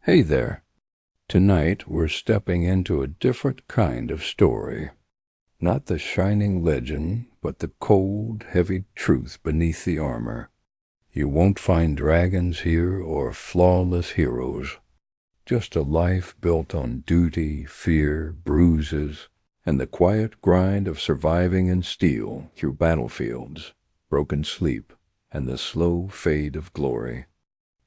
Hey there. Tonight we're stepping into a different kind of story. Not the shining legend, but the cold, heavy truth beneath the armor. You won't find dragons here or flawless heroes. Just a life built on duty, fear, bruises, and the quiet grind of surviving in steel through battlefields, broken sleep, and the slow fade of glory.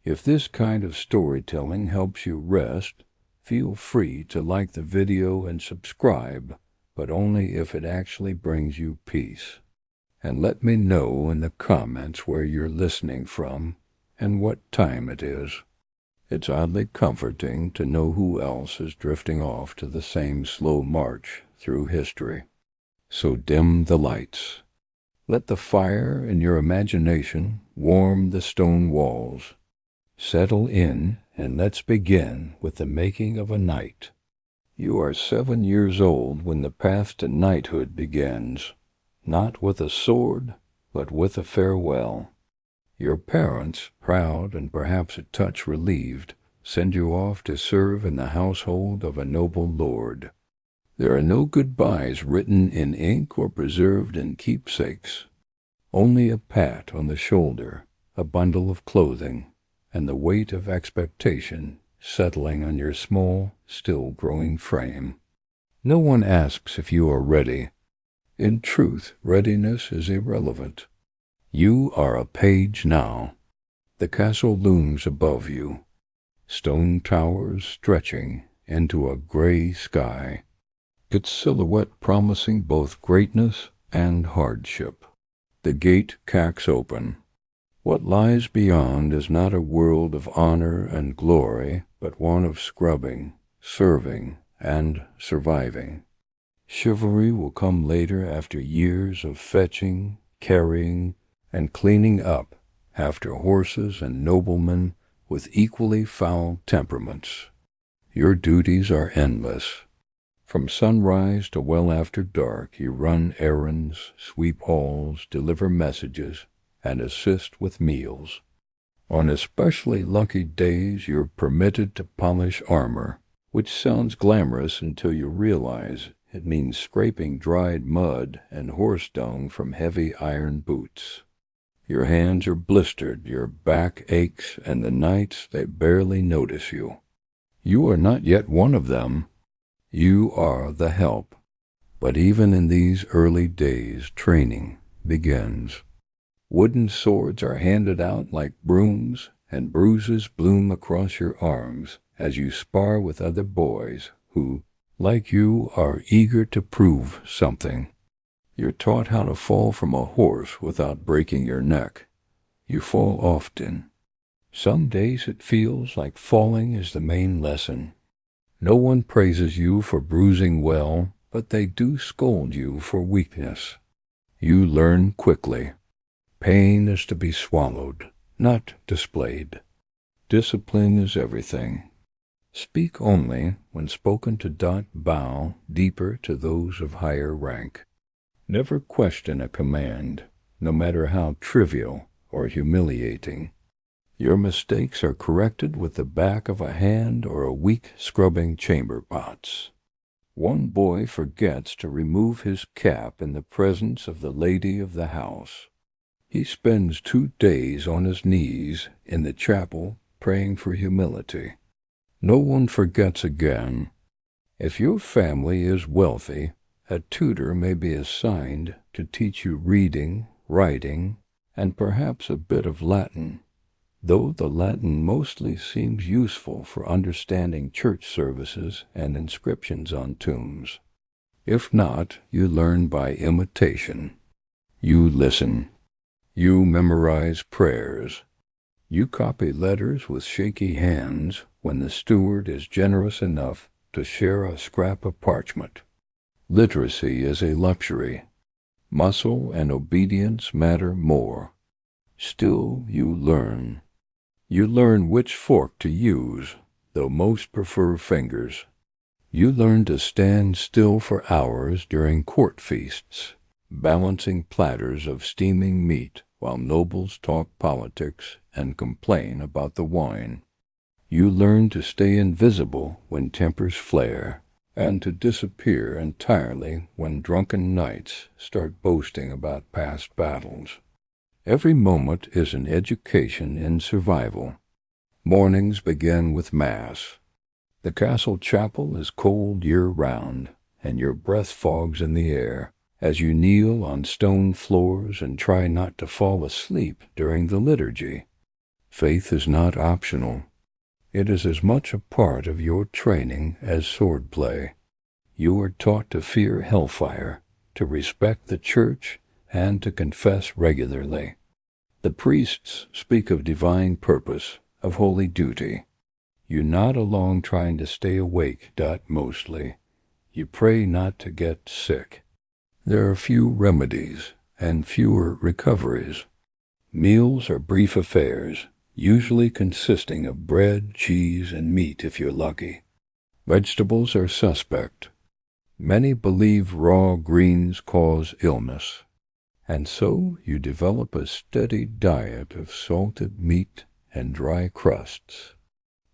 If this kind of storytelling helps you rest, feel free to like the video and subscribe, but only if it actually brings you peace. And let me know in the comments where you're listening from and what time it is. It's oddly comforting to know who else is drifting off to the same slow march through history. So dim the lights. Let the fire in your imagination warm the stone walls. Settle in, and let's begin with the making of a knight. You are 7 years old when the path to knighthood begins, not with a sword, but with a farewell. Your parents, proud and perhaps a touch relieved, send you off to serve in the household of a noble lord. There are no goodbyes written in ink or preserved in keepsakes, only a pat on the shoulder, a bundle of clothing, and the weight of expectation settling on your small, still-growing frame. No one asks if you are ready. In truth, readiness is irrelevant. You are a page now. The castle looms above you, stone towers stretching into a gray sky, its silhouette promising both greatness and hardship. The gate cacks open. What lies beyond is not a world of honor and glory, but one of scrubbing, serving, and surviving. Chivalry will come later after years of fetching, carrying, and cleaning up after horses and noblemen with equally foul temperaments. Your duties are endless. From sunrise to well after dark, you run errands, sweep halls, deliver messages, and assist with meals. On especially lucky days, you're permitted to polish armor, which sounds glamorous until you realize it means scraping dried mud and horse dung from heavy iron boots. Your hands are blistered, your back aches, and the nights they barely notice you. You are not yet one of them. You are the help. But even in these early days, training begins. Wooden swords are handed out like brooms, and bruises bloom across your arms as you spar with other boys who, like you, are eager to prove something. You're taught how to fall from a horse without breaking your neck. You fall often. Some days it feels like falling is the main lesson. No one praises you for bruising well, but they do scold you for weakness. You learn quickly. Pain is to be swallowed, not displayed. Discipline is everything. Speak only when spoken to. Bow deeper to those of higher rank. Never question a command, no matter how trivial or humiliating. Your mistakes are corrected with the back of a hand or a weak scrubbing chamber pots. One boy forgets to remove his cap in the presence of the lady of the house. He spends 2 days on his knees in the chapel praying for humility. No one forgets again. If your family is wealthy, a tutor may be assigned to teach you reading, writing, and perhaps a bit of Latin, though the Latin mostly seems useful for understanding church services and inscriptions on tombs. If not, you learn by imitation. You listen. You memorize prayers. You copy letters with shaky hands when the steward is generous enough to share a scrap of parchment. Literacy is a luxury. Muscle and obedience matter more. Still, you learn. You learn which fork to use, though most prefer fingers. You learn to stand still for hours during court feasts, balancing platters of steaming meat while nobles talk politics and complain about the wine. You learn to stay invisible when tempers flare, and to disappear entirely when drunken knights start boasting about past battles. Every moment is an education in survival. Mornings begin with Mass. The castle chapel is cold year-round, and your breath fogs in the air as you kneel on stone floors and try not to fall asleep during the liturgy. Faith is not optional. It is as much a part of your training as swordplay. You are taught to fear hellfire, to respect the church, and to confess regularly. The priests speak of divine purpose, of holy duty. You're not alone trying to stay awake, mostly. You pray not to get sick. There are few remedies and fewer recoveries. Meals are brief affairs, usually consisting of bread, cheese, and meat if you're lucky. Vegetables are suspect. Many believe raw greens cause illness, and so you develop a steady diet of salted meat and dry crusts.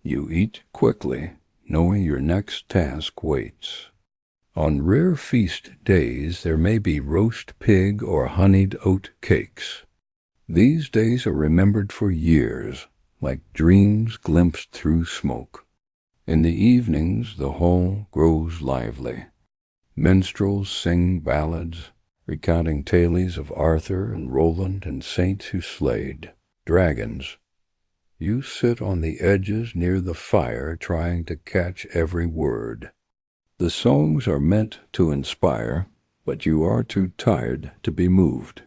You eat quickly, knowing your next task waits. On rare feast days there may be roast pig or honeyed oat cakes. These days are remembered for years, like dreams glimpsed through smoke. In the evenings the hall grows lively. Minstrels sing ballads, recounting tales of Arthur and Roland and saints who slayed dragons. You sit on the edges near the fire trying to catch every word. The songs are meant to inspire, but you are too tired to be moved.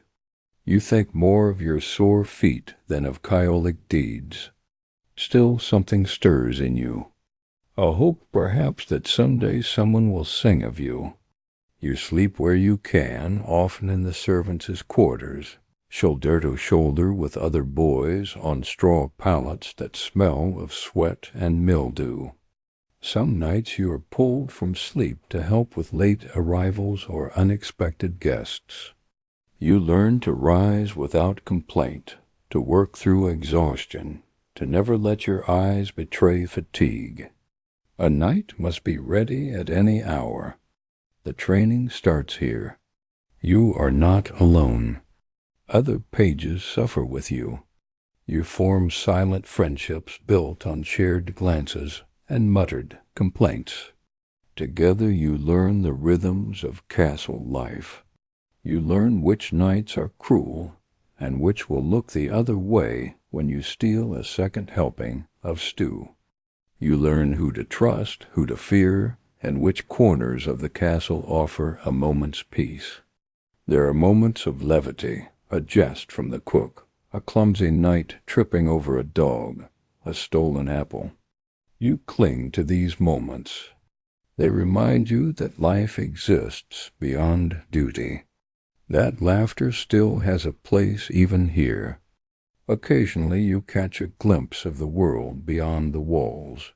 You think more of your sore feet than of Catholic deeds. Still something stirs in you. A hope perhaps that someday someone will sing of you. You sleep where you can, often in the servants' quarters, shoulder to shoulder with other boys on straw pallets that smell of sweat and mildew. Some nights you are pulled from sleep to help with late arrivals or unexpected guests. You learn to rise without complaint, to work through exhaustion, to never let your eyes betray fatigue. A knight must be ready at any hour. The training starts here. You are not alone. Other pages suffer with you. You form silent friendships built on shared glances and muttered complaints. Together you learn the rhythms of castle life. You learn which knights are cruel and which will look the other way when you steal a second helping of stew. You learn who to trust, who to fear, and which corners of the castle offer a moment's peace. There are moments of levity, a jest from the cook, a clumsy knight tripping over a dog, a stolen apple. You cling to these moments. They remind you that life exists beyond duty. That laughter still has a place even here. Occasionally you catch a glimpse of the world beyond the walls.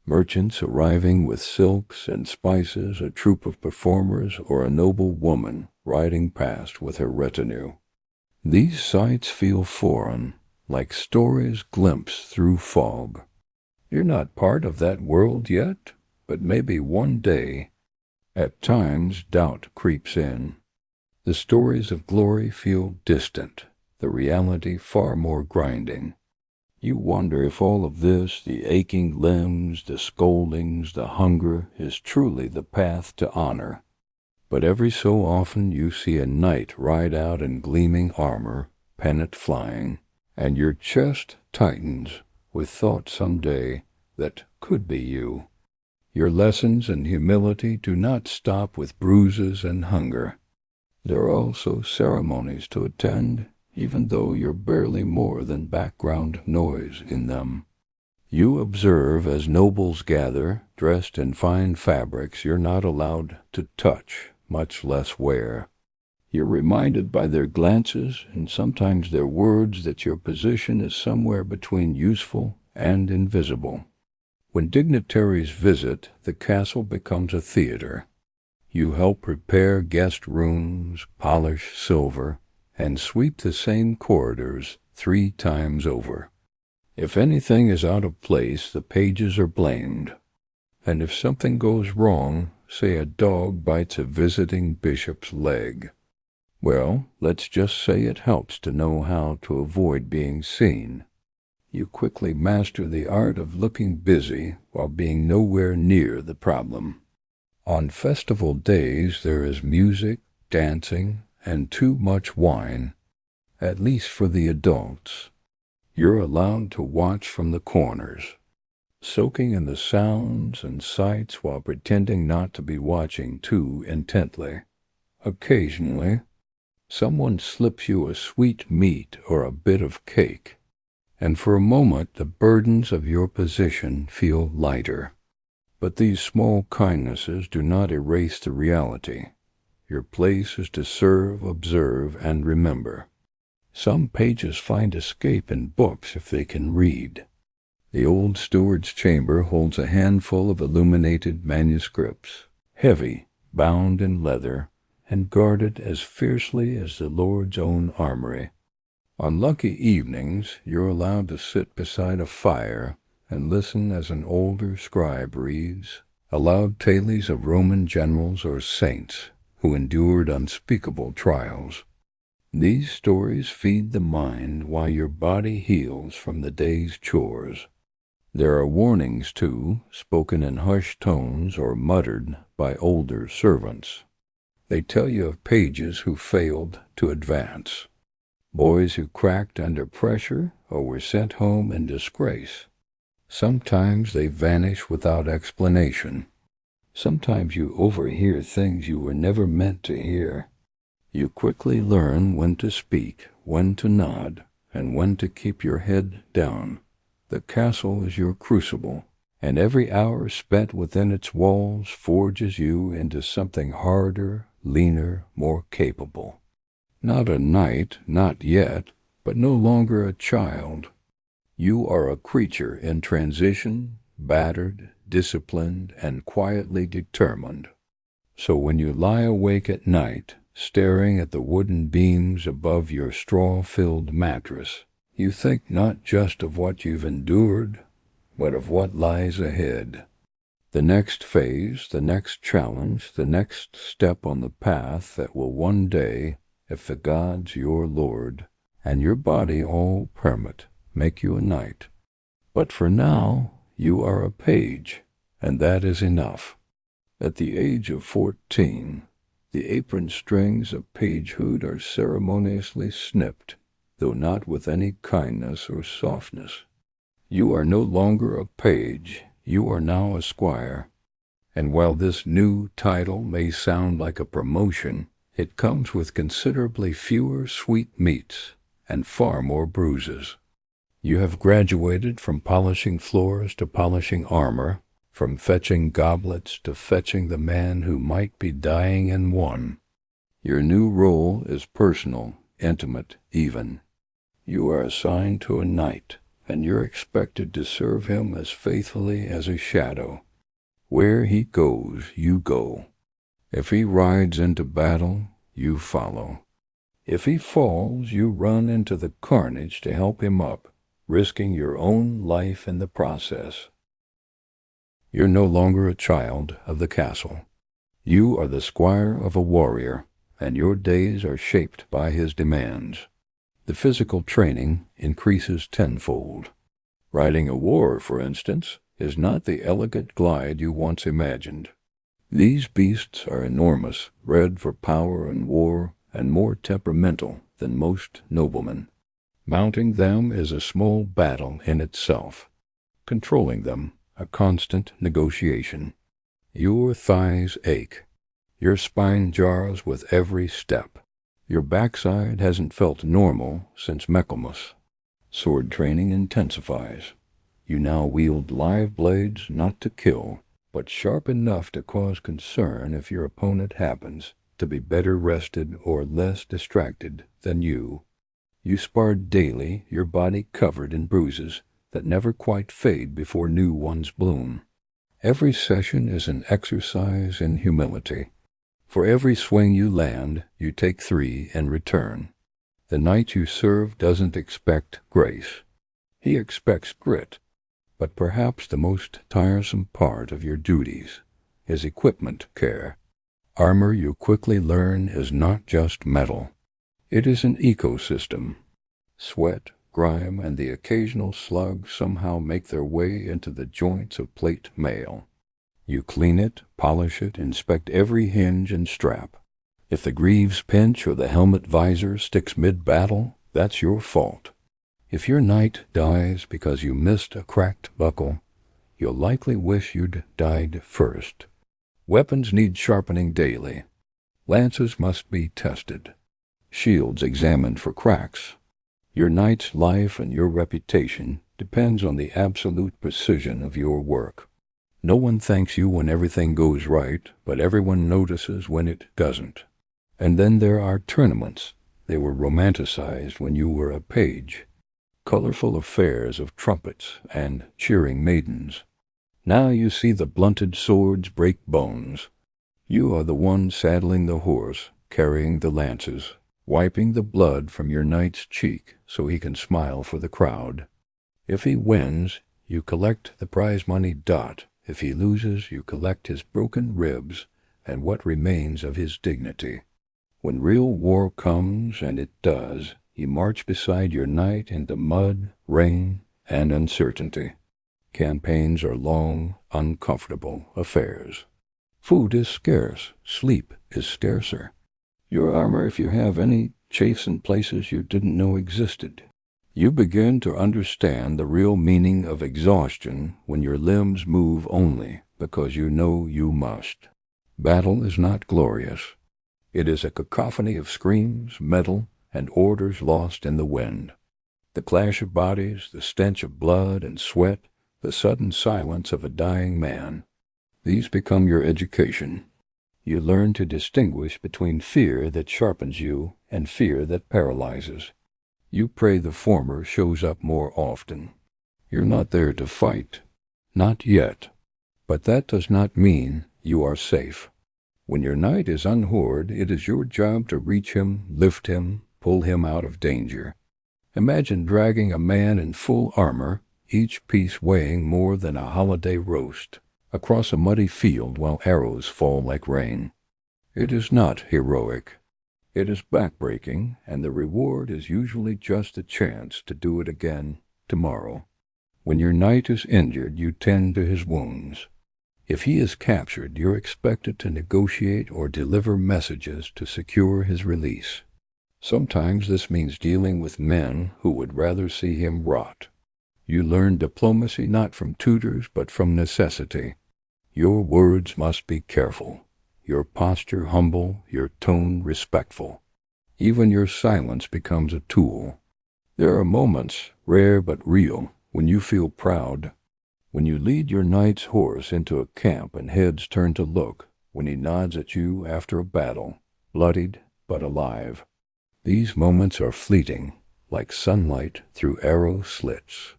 Merchants arriving with silks and spices, a troupe of performers, or a noble woman riding past with her retinue. These sights feel foreign, like stories glimpsed through fog. You're not part of that world yet, but maybe one day. At times doubt creeps in. The stories of glory feel distant, the reality far more grinding. You wonder if all of this, the aching limbs, the scoldings, the hunger, is truly the path to honor. But every so often you see a knight ride out in gleaming armor, pennant flying, and your chest tightens with thought someday that could be you. Your lessons in humility do not stop with bruises and hunger. There are also ceremonies to attend, even though you're barely more than background noise in them. You observe as nobles gather, dressed in fine fabrics you're not allowed to touch, much less wear. You're reminded by their glances and sometimes their words that your position is somewhere between useful and invisible. When dignitaries visit, the castle becomes a theater. You help prepare guest rooms, polish silver, and sweep the same corridors 3 times over. If anything is out of place, the pages are blamed. And if something goes wrong, say a dog bites a visiting bishop's leg, well, let's just say it helps to know how to avoid being seen. You quickly master the art of looking busy while being nowhere near the problem. On festival days there is music, dancing, and too much wine, at least for the adults. You're allowed to watch from the corners, soaking in the sounds and sights while pretending not to be watching too intently. Occasionally, someone slips you a sweet meat or a bit of cake, and for a moment the burdens of your position feel lighter. But these small kindnesses do not erase the reality. Your place is to serve, observe, and remember. Some pages find escape in books if they can read. The old steward's chamber holds a handful of illuminated manuscripts, heavy, bound in leather, and guarded as fiercely as the Lord's own armory. On lucky evenings, you're allowed to sit beside a fire and listen as an older scribe reads aloud tales of Roman generals or saints who endured unspeakable trials. These stories feed the mind while your body heals from the day's chores. There are warnings, too, spoken in hushed tones or muttered by older servants. They tell you of pages who failed to advance, boys who cracked under pressure or were sent home in disgrace. Sometimes they vanish without explanation. Sometimes you overhear things you were never meant to hear. You quickly learn when to speak, when to nod, and when to keep your head down. The castle is your crucible, and every hour spent within its walls forges you into something harder, leaner, more capable. Not a knight, not yet, but no longer a child. You are a creature in transition, battered, disciplined, and quietly determined. So when you lie awake at night, staring at the wooden beams above your straw-filled mattress, you think not just of what you've endured, but of what lies ahead. The next phase, the next challenge, the next step on the path that will one day, if the gods your lord, and your body all permit, make you a knight. But for now, you are a page, and that is enough. At the age of 14, the apron strings of pagehood are ceremoniously snipped, though not with any kindness or softness. You are no longer a page, you are now a squire. And while this new title may sound like a promotion, it comes with considerably fewer sweetmeats and far more bruises. You have graduated from polishing floors to polishing armor, from fetching goblets to fetching the man who might be dying in one. Your new role is personal, intimate, even. You are assigned to a knight, and you're expected to serve him as faithfully as a shadow. Where he goes, you go. If he rides into battle, you follow. If he falls, you run into the carnage to help him up, risking your own life in the process. You're no longer a child of the castle. You are the squire of a warrior, and your days are shaped by his demands. The physical training increases tenfold. Riding a war, for instance, is not the elegant glide you once imagined. These beasts are enormous, bred for power and war, and more temperamental than most noblemen. Mounting them is a small battle in itself. Controlling them, a constant negotiation. Your thighs ache. Your spine jars with every step. Your backside hasn't felt normal since Michaelmas. Sword training intensifies. You now wield live blades not to kill, but sharp enough to cause concern if your opponent happens to be better rested or less distracted than you. You spar daily, your body covered in bruises that never quite fade before new ones bloom. Every session is an exercise in humility. For every swing you land, you take 3 in return. The knight you serve doesn't expect grace. He expects grit. But perhaps the most tiresome part of your duties is equipment care. Armor, you quickly learn, is not just metal. It is an ecosystem. Sweat, grime, and the occasional slug somehow make their way into the joints of plate mail. You clean it, polish it, inspect every hinge and strap. If the greaves pinch or the helmet visor sticks mid-battle, that's your fault. If your knight dies because you missed a cracked buckle, you'll likely wish you'd died first. Weapons need sharpening daily. Lances must be tested. Shields examined for cracks. Your knight's life and your reputation depends on the absolute precision of your work. No one thanks you when everything goes right, but everyone notices when it doesn't. And then there are tournaments. They were romanticized when you were a page. Colorful affairs of trumpets and cheering maidens. Now you see the blunted swords break bones. You are the one saddling the horse, carrying the lances, wiping the blood from your knight's cheek so he can smile for the crowd. If he wins, you collect the prize money dot. If he loses, you collect his broken ribs and what remains of his dignity. When real war comes, and it does, you march beside your knight into mud, rain, and uncertainty. Campaigns are long, uncomfortable affairs. Food is scarce. Sleep is scarcer. Your armor, if you have any, chafes in places you didn't know existed. You begin to understand the real meaning of exhaustion when your limbs move only because you know you must. Battle is not glorious. It is a cacophony of screams, metal, and orders lost in the wind. The clash of bodies, the stench of blood and sweat, the sudden silence of a dying man. These become your education. You learn to distinguish between fear that sharpens you and fear that paralyzes. You pray the former shows up more often. You're not there to fight. Not yet. But that does not mean you are safe. When your knight is unhoored, it is your job to reach him, lift him, pull him out of danger. Imagine dragging a man in full armor, each piece weighing more than a holiday roast, across a muddy field while arrows fall like rain. It is not heroic. It is backbreaking, and the reward is usually just a chance to do it again tomorrow. When your knight is injured, you tend to his wounds. If he is captured, you're expected to negotiate or deliver messages to secure his release. Sometimes this means dealing with men who would rather see him rot. You learn diplomacy not from tutors but from necessity. Your words must be careful, your posture humble, your tone respectful. Even your silence becomes a tool. There are moments, rare but real, when you feel proud. When you lead your knight's horse into a camp and heads turn to look, when he nods at you after a battle, bloodied but alive. These moments are fleeting, like sunlight through arrow slits.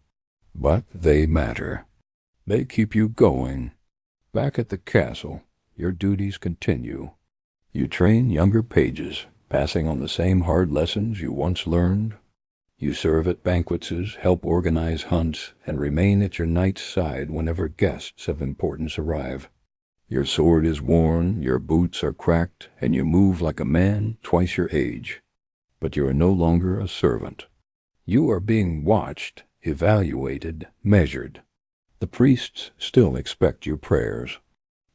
But they matter. They keep you going. Back at the castle, your duties continue. You train younger pages, passing on the same hard lessons you once learned. You serve at banquets, help organize hunts, and remain at your knight's side whenever guests of importance arrive. Your sword is worn, your boots are cracked, and you move like a man twice your age. But you are no longer a servant. You are being watched, evaluated, measured. The priests still expect your prayers.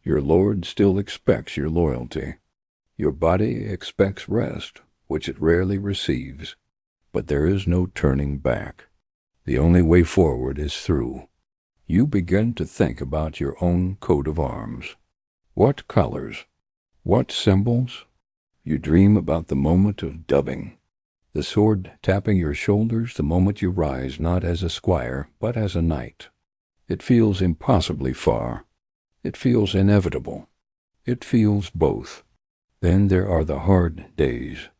Your Lord still expects your loyalty. Your body expects rest, which it rarely receives. But there is no turning back. The only way forward is through. You begin to think about your own coat of arms. What colors? What symbols? You dream about the moment of dubbing. The sword tapping your shoulders the moment you rise not as a squire, but as a knight. It feels impossibly far. It feels inevitable. It feels both. Then there are the hard days.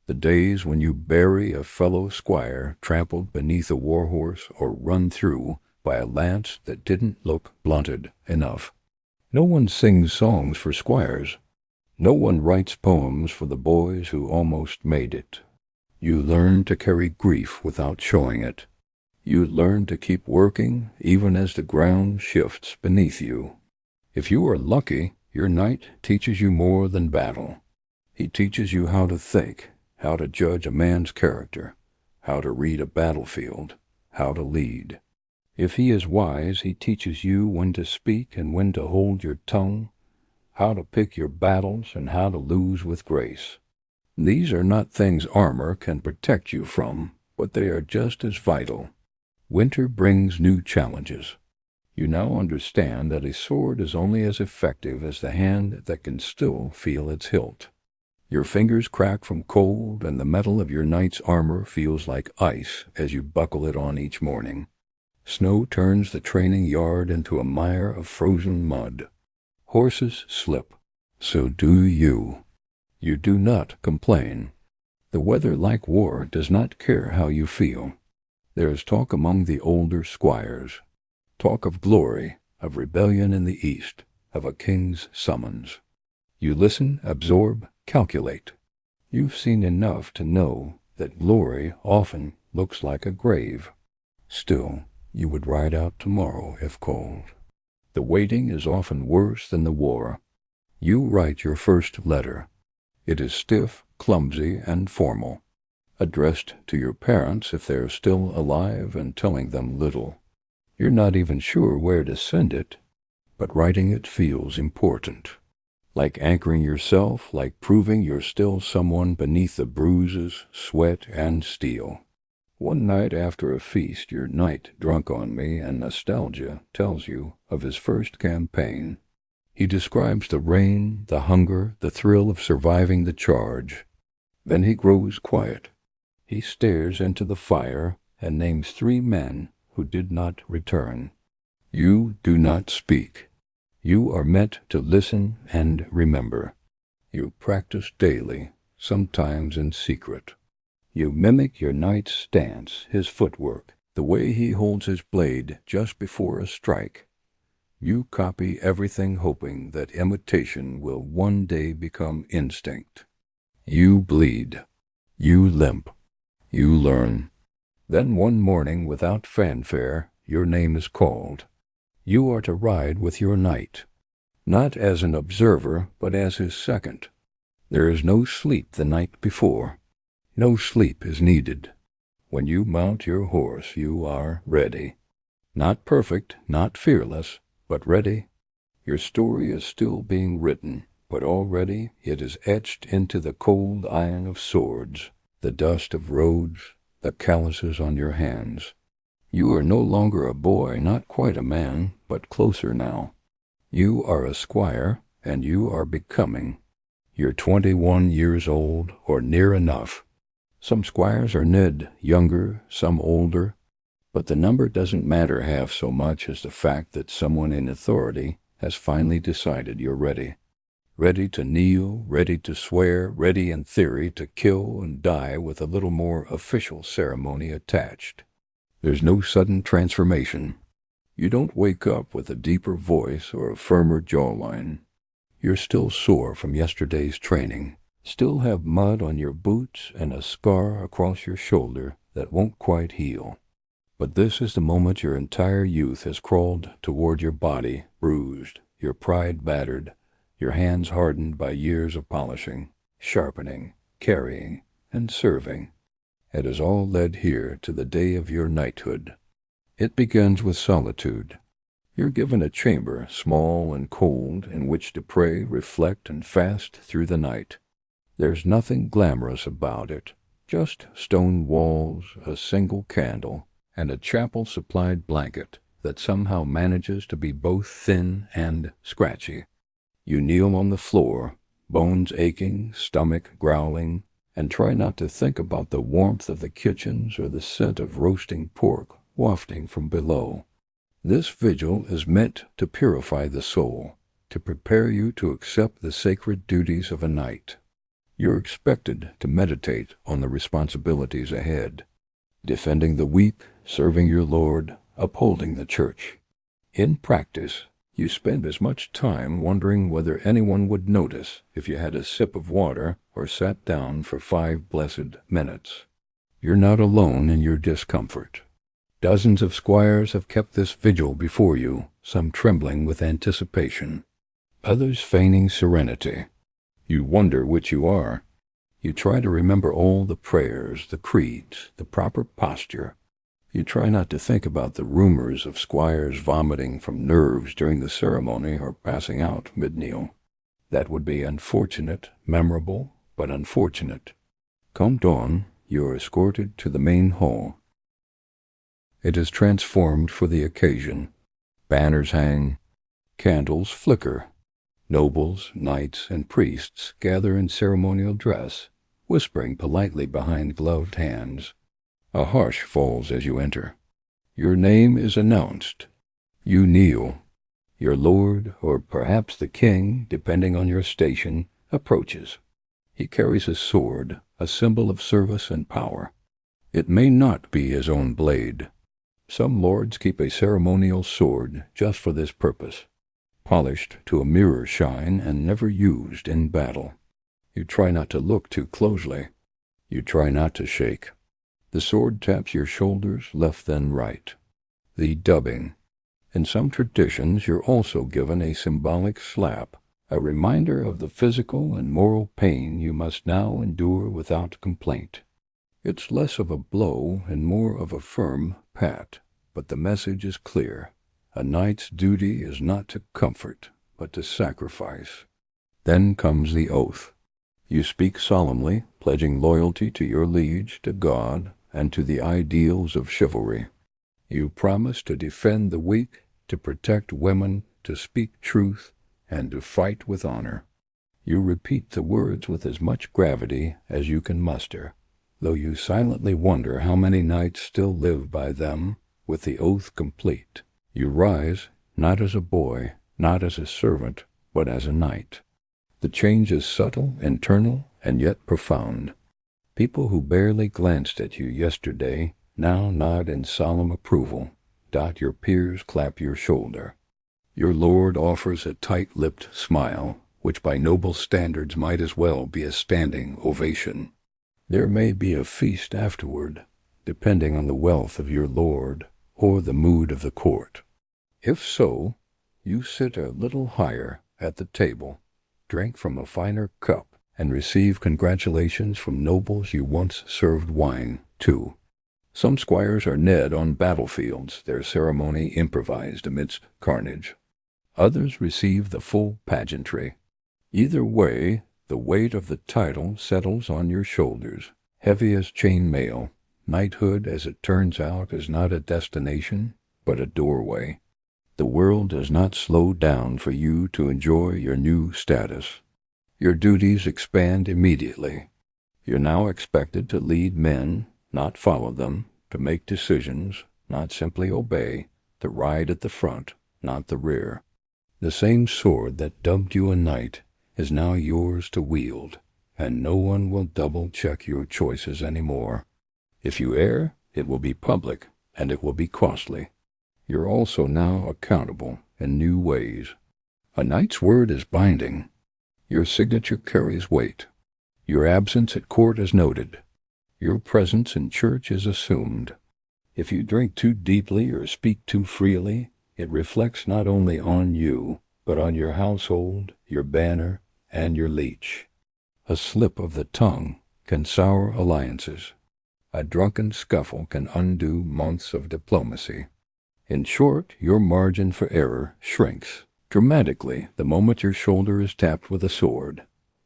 The days when you bury a fellow squire trampled beneath a warhorse or run through by a lance that didn't look blunted enough. No one sings songs for squires. No one writes poems for the boys who almost made it. You learn to carry grief without showing it. You learn to keep working even as the ground shifts beneath you. If you are lucky, your knight teaches you more than battle. He teaches you how to think, how to judge a man's character, how to read a battlefield, how to lead. If he is wise, he teaches you when to speak and when to hold your tongue, how to pick your battles and how to lose with grace. These are not things armor can protect you from, but they are just as vital. Winter brings new challenges. You now understand that a sword is only as effective as the hand that can still feel its hilt. Your fingers crack from cold, and the metal of your knight's armor feels like ice as you buckle it on each morning. Snow turns the training yard into a mire of frozen mud. Horses slip. So do you. You do not complain. The weather, like war, does not care how you feel. There is talk among the older squires. Talk of glory, of rebellion in the east, of a king's summons. You listen, absorb, calculate. You've seen enough to know that glory often looks like a grave. Still, you would ride out tomorrow if called. The waiting is often worse than the war. You write your first letter. It is stiff, clumsy, and formal, addressed to your parents if they are still alive and telling them little. You're not even sure where to send it, but writing it feels important. Like anchoring yourself, like proving you're still someone beneath the bruises, sweat, and steel. One night after a feast, your knight drunk on me and nostalgia tells you of his first campaign. He describes the rain, the hunger, the thrill of surviving the charge. Then he grows quiet. He stares into the fire and names 3 men who did not return. You do not speak. You are meant to listen and remember. You practice daily, sometimes in secret. You mimic your knight's stance, his footwork, the way he holds his blade just before a strike. You copy everything, hoping that imitation will one day become instinct. You bleed. You limp. You learn. Then one morning, without fanfare, your name is called. You are to ride with your knight, not as an observer, but as his second. There is no sleep the night before. No sleep is needed. When you mount your horse, you are ready. Not perfect, not fearless, but ready. Your story is still being written, but already it is etched into the cold iron of swords, the dust of roads, the calluses on your hands. You are no longer a boy, not quite a man, but closer now. You are a squire, and you are becoming. You're 21 years old, or near enough. Some squires are Ned, younger, some older, but the number doesn't matter half so much as the fact that someone in authority has finally decided you're ready. Ready to kneel, ready to swear, ready in theory to kill and die with a little more official ceremony attached. There's no sudden transformation. You don't wake up with a deeper voice or a firmer jawline. You're still sore from yesterday's training, still have mud on your boots and a scar across your shoulder that won't quite heal. But this is the moment your entire youth has crawled toward your body, bruised, your pride battered, your hands hardened by years of polishing, sharpening, carrying, and serving. It has all led here to the day of your knighthood. It begins with solitude. You're given a chamber, small and cold, in which to pray, reflect, and fast through the night. There's nothing glamorous about it, just stone walls, a single candle, and a chapel-supplied blanket that somehow manages to be both thin and scratchy. You kneel on the floor, bones aching, stomach growling, and try not to think about the warmth of the kitchens or the scent of roasting pork wafting from below. This vigil is meant to purify the soul, to prepare you to accept the sacred duties of a knight. You're expected to meditate on the responsibilities ahead, defending the weak, serving your Lord, upholding the church. In practice, you spend as much time wondering whether anyone would notice if you had a sip of water or sat down for 5 blessed minutes. You're not alone in your discomfort. Dozens of squires have kept this vigil before you, some trembling with anticipation, others feigning serenity. You wonder which you are. You try to remember all the prayers, the creeds, the proper posture. You try not to think about the rumors of squires vomiting from nerves during the ceremony or passing out mid-kneel. That would be unfortunate, memorable, but unfortunate. Come dawn, you are escorted to the main hall. It is transformed for the occasion. Banners hang, candles flicker. Nobles, knights, and priests gather in ceremonial dress, whispering politely behind gloved hands. A hush falls as you enter. Your name is announced. You kneel. Your lord, or perhaps the king, depending on your station, approaches. He carries a sword, a symbol of service and power. It may not be his own blade. Some lords keep a ceremonial sword just for this purpose, polished to a mirror shine and never used in battle. You try not to look too closely. You try not to shake. The sword taps your shoulders left then right. The dubbing. In some traditions you're also given a symbolic slap, a reminder of the physical and moral pain you must now endure without complaint. It's less of a blow and more of a firm pat, but the message is clear. A knight's duty is not to comfort, but to sacrifice. Then comes the oath. You speak solemnly, pledging loyalty to your liege, to God, and to the ideals of chivalry. You promise to defend the weak, to protect women, to speak truth, and to fight with honor. You repeat the words with as much gravity as you can muster, though you silently wonder how many knights still live by them, with the oath complete. You rise, not as a boy, not as a servant, but as a knight. The change is subtle, internal, and yet profound. People who barely glanced at you yesterday now nod in solemn approval. Your peers clap your shoulder. Your lord offers a tight-lipped smile, which by noble standards might as well be a standing ovation. There may be a feast afterward, depending on the wealth of your lord or the mood of the court. If so, you sit a little higher at the table, drink from a finer cup, and receive congratulations from nobles you once served wine to. Some squires are ned on battlefields, their ceremony improvised amidst carnage. Others receive the full pageantry. Either way, the weight of the title settles on your shoulders, heavy as chain mail. Knighthood, as it turns out, is not a destination, but a doorway. The world does not slow down for you to enjoy your new status. Your duties expand immediately. You're now expected to lead men, not follow them, to make decisions, not simply obey, to ride at the front, not the rear. The same sword that dubbed you a knight is now yours to wield, and no one will double-check your choices anymore. If you err, it will be public, and it will be costly. You're also now accountable in new ways. A knight's word is binding. Your signature carries weight. Your absence at court is noted. Your presence in church is assumed. If you drink too deeply or speak too freely, it reflects not only on you, but on your household, your banner, and your leech. A slip of the tongue can sour alliances. A drunken scuffle can undo months of diplomacy. In short, your margin for error shrinks dramatically the moment your shoulder is tapped with a sword.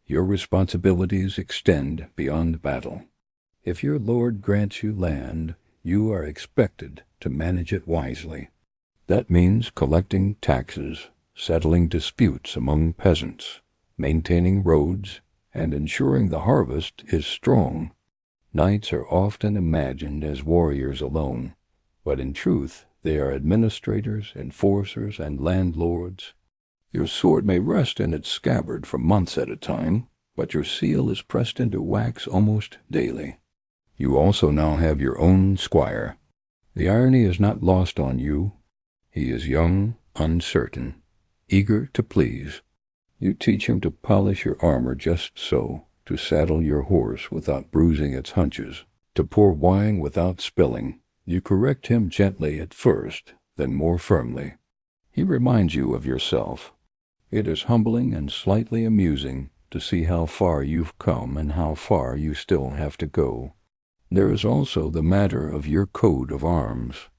Your responsibilities extend beyond battle. If your lord grants you land, you are expected to manage it wisely. That means collecting taxes, settling disputes among peasants, maintaining roads, and ensuring the harvest is strong. Knights are often imagined as warriors alone, but in truth they are administrators, enforcers, and landlords. Your sword may rest in its scabbard for months at a time, but your seal is pressed into wax almost daily. You also now have your own squire. The irony is not lost on you. He is young, uncertain, eager to please. You teach him to polish your armor just so, to saddle your horse without bruising its hunches, to pour wine without spilling, You correct him gently at first, then more firmly. He reminds you of yourself. It is humbling and slightly amusing to see how far you've come and how far you still have to go. There is also the matter of your coat of arms.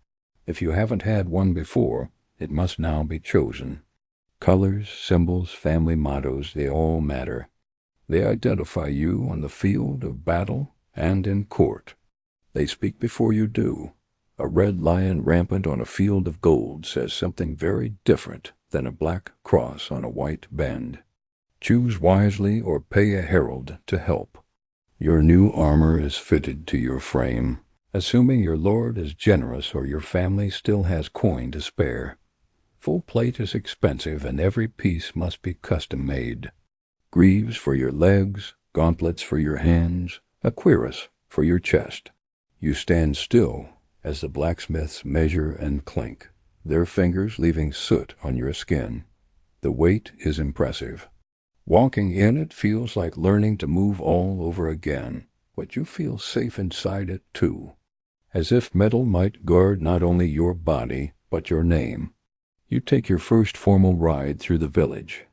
If you haven't had one before, it must now be chosen. Colors, symbols, family mottos, they all matter. They identify you on the field of battle and in court. They speak before you do. A red lion rampant on a field of gold says something very different than a black cross on a white band. Choose wisely or pay a herald to help. Your new armor is fitted to your frame, assuming your lord is generous or your family still has coin to spare. Full plate is expensive and every piece must be custom-made. Greaves for your legs, gauntlets for your hands, a cuirass for your chest. You stand still as the blacksmiths measure and clink, their fingers leaving soot on your skin. The weight is impressive. Walking in it feels like learning to move all over again, but you feel safe inside it too, as if metal might guard not only your body, but your name. You take your first formal ride through the village,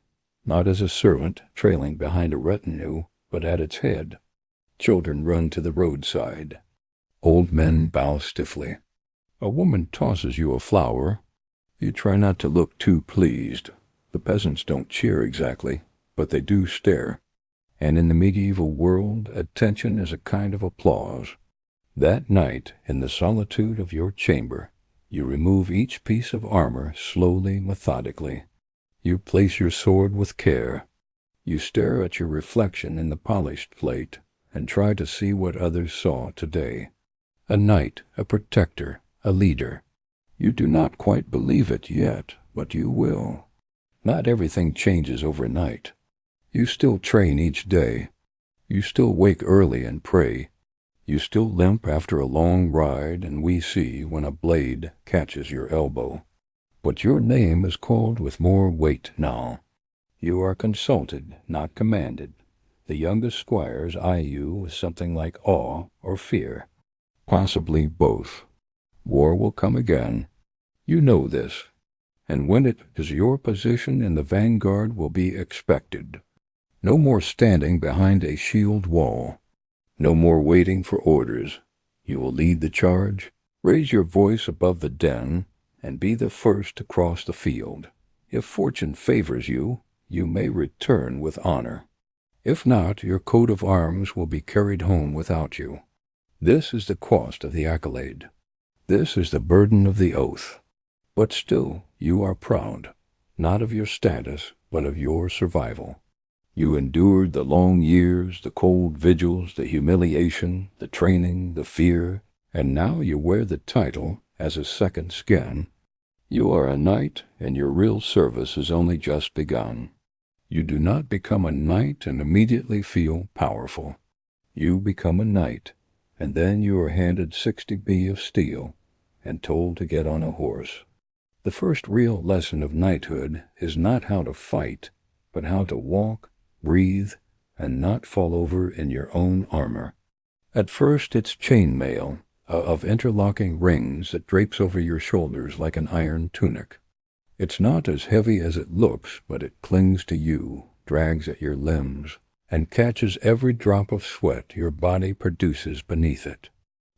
not as a servant trailing behind a retinue, but at its head. Children run to the roadside. Old men bow stiffly. A woman tosses you a flower. You try not to look too pleased. The peasants don't cheer exactly, but they do stare. And in the medieval world, attention is a kind of applause. That night, in the solitude of your chamber, you remove each piece of armor slowly, methodically. You place your sword with care. You stare at your reflection in the polished plate and try to see what others saw today. A knight, a protector, a leader. You do not quite believe it yet, but you will. Not everything changes overnight. You still train each day. You still wake early and pray. You still limp after a long ride and we see when a blade catches your elbow. But your name is called with more weight now. You are consulted, not commanded. The youngest squires eye you with something like awe or fear. Possibly both. War will come again. You know this. And when it is, your position in the vanguard will be expected. No more standing behind a shield wall. No more waiting for orders. You will lead the charge, raise your voice above the din, and be the first to cross the field. If fortune favors you, you may return with honor. If not, your coat of arms will be carried home without you. This is the cost of the accolade. This is the burden of the oath. But still, you are proud, not of your status, but of your survival. You endured the long years, the cold vigils, the humiliation, the training, the fear, and now you wear the title as a second skin. You are a knight, and your real service has only just begun. You do not become a knight and immediately feel powerful. You become a knight, and then you are handed 60 B of steel and told to get on a horse. The first real lesson of knighthood is not how to fight, but how to walk, breathe, and not fall over in your own armor. At first it's chainmail of interlocking rings that drapes over your shoulders like an iron tunic. It's not as heavy as it looks, but it clings to you, drags at your limbs, and catches every drop of sweat your body produces beneath it.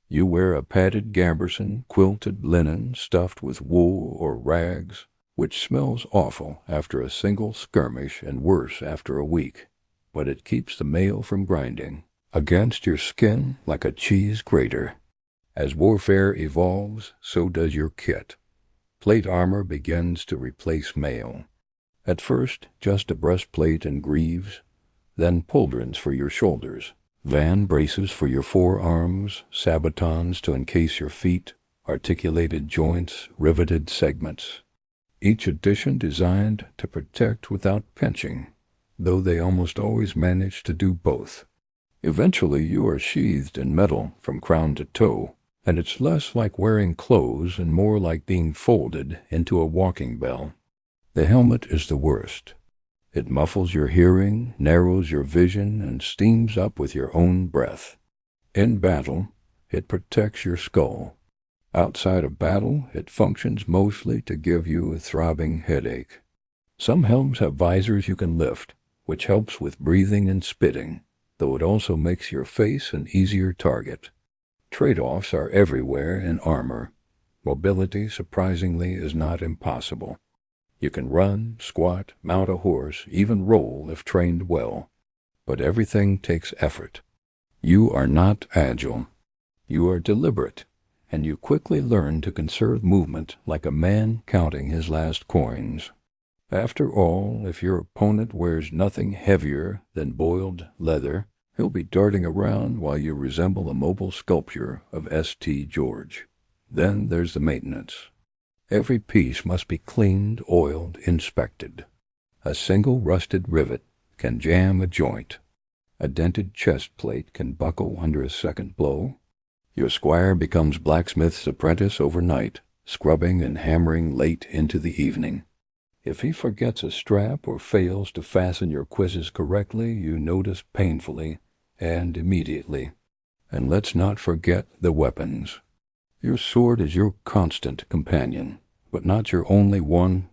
You wear a padded gambeson, quilted linen stuffed with wool or rags, which smells awful after a single skirmish and worse after a week, but it keeps the mail from grinding against your skin like a cheese grater. As warfare evolves, so does your kit. Plate armor begins to replace mail. At first, just a breastplate and greaves, then pauldrons for your shoulders, van braces for your forearms, sabatons to encase your feet, articulated joints, riveted segments. Each addition designed to protect without pinching, though they almost always manage to do both. Eventually you are sheathed in metal from crown to toe, and it's less like wearing clothes and more like being folded into a walking bell. The helmet is the worst. It muffles your hearing, narrows your vision, and steams up with your own breath. In battle, it protects your skull. Outside of battle, it functions mostly to give you a throbbing headache. Some helms have visors you can lift, which helps with breathing and spitting, though it also makes your face an easier target. Trade-offs are everywhere in armor. Mobility, surprisingly, is not impossible. You can run, squat, mount a horse, even roll if trained well. But everything takes effort. You are not agile. You are deliberate, and you quickly learn to conserve movement like a man counting his last coins. After all, if your opponent wears nothing heavier than boiled leather, he'll be darting around while you resemble a mobile sculpture of St. George. Then there's the maintenance. Every piece must be cleaned, oiled, inspected. A single rusted rivet can jam a joint. A dented chest plate can buckle under a second blow. Your squire becomes blacksmith's apprentice overnight, scrubbing and hammering late into the evening. If he forgets a strap or fails to fasten your quizzes correctly, you notice painfully and immediately. And let's not forget the weapons. Your sword is your constant companion, but not your only one.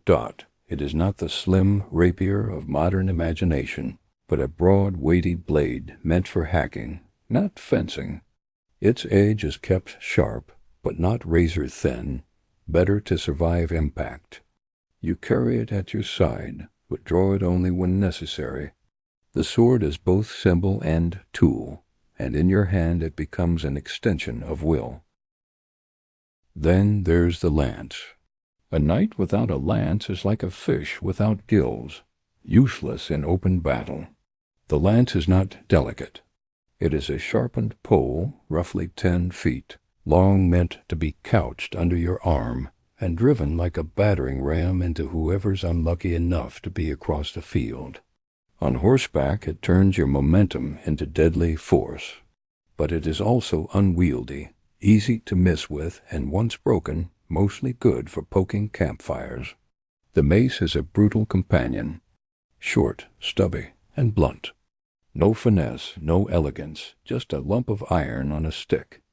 It is not the slim rapier of modern imagination, but a broad, weighty blade meant for hacking, not fencing. Its edge is kept sharp, but not razor-thin, better to survive impact. You carry it at your side, but draw it only when necessary. The sword is both symbol and tool, and in your hand it becomes an extension of will. Then there's the lance. A knight without a lance is like a fish without gills, useless in open battle. The lance is not delicate. It is a sharpened pole, roughly 10 feet, long, meant to be couched under your arm, and driven like a battering ram into whoever's unlucky enough to be across the field. On horseback it turns your momentum into deadly force. But it is also unwieldy, easy to miss with, and once broken, mostly good for poking campfires. The mace is a brutal companion, short, stubby, and blunt. No finesse, no elegance, just a lump of iron on a stick,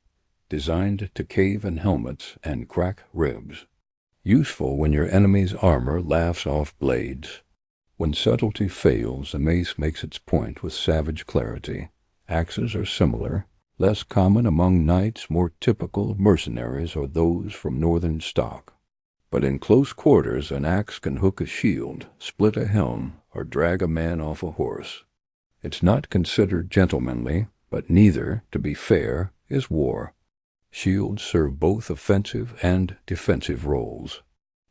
designed to cave in helmets and crack ribs. Useful when your enemy's armor laughs off blades. When subtlety fails, the mace makes its point with savage clarity. Axes are similar, less common among knights, more typical of mercenaries or those from northern stock. But in close quarters an axe can hook a shield, split a helm, or drag a man off a horse. It's not considered gentlemanly, but neither, to be fair, is war. Shields serve both offensive and defensive roles.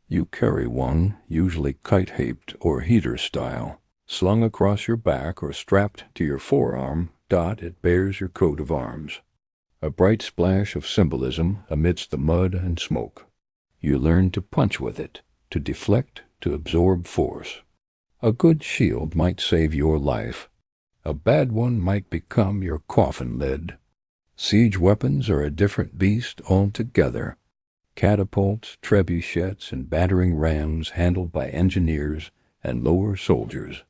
You carry one, usually kite-haped or heater style, slung across your back or strapped to your forearm. It bears your coat of arms. A bright splash of symbolism amidst the mud and smoke. You learn to punch with it, to deflect, to absorb force. A good shield might save your life. A bad one might become your coffin lid. Siege weapons are a different beast altogether. Catapults, trebuchets, and battering rams handled by engineers and lower soldiers.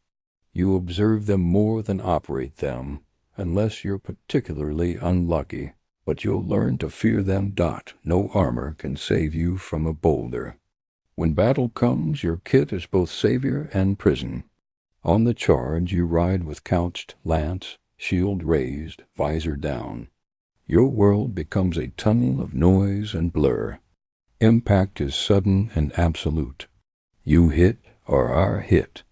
You observe them more than operate them, unless you're particularly unlucky, but you'll learn to fear them. No armor can save you from a boulder. When battle comes, your kit is both savior and prison. On the charge, you ride with couched lance, shield raised, visor down. Your world becomes a tunnel of noise and blur. Impact is sudden and absolute. You hit or are hit.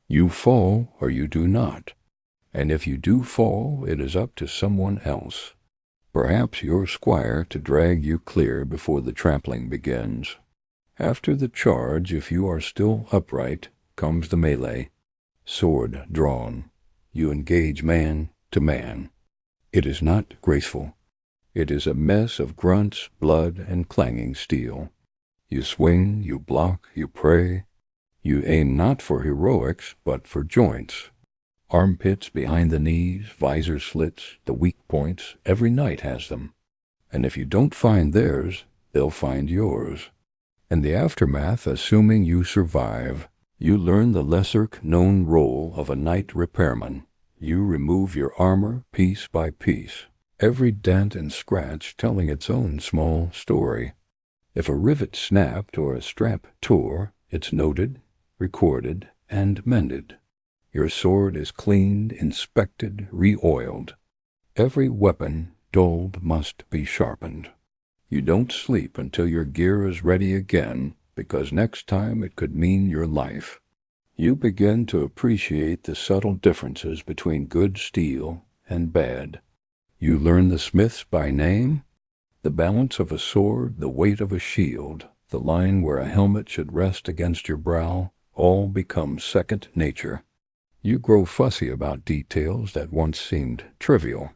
You fall or you do not. And if you do fall, it is up to someone else. Perhaps your squire to drag you clear before the trampling begins. After the charge, if you are still upright, comes the melee. Sword drawn. You engage man to man. It is not graceful. It is a mess of grunts, blood, and clanging steel. You swing, you block, you pray. You aim not for heroics, but for joints. Armpits behind the knees, visor slits, the weak points, every knight has them. And if you don't find theirs, they'll find yours. In the aftermath, assuming you survive, you learn the lesser-known role of a knight repairman. You remove your armor piece by piece, every dent and scratch telling its own small story. If a rivet snapped or a strap tore, it's noted, recorded, and mended. Your sword is cleaned, inspected, re-oiled. Every weapon dulled must be sharpened. You don't sleep until your gear is ready again, because next time it could mean your life. You begin to appreciate the subtle differences between good steel and bad. You learn the smiths by name, the balance of a sword, the weight of a shield, the line where a helmet should rest against your brow, all become second nature. You grow fussy about details that once seemed trivial.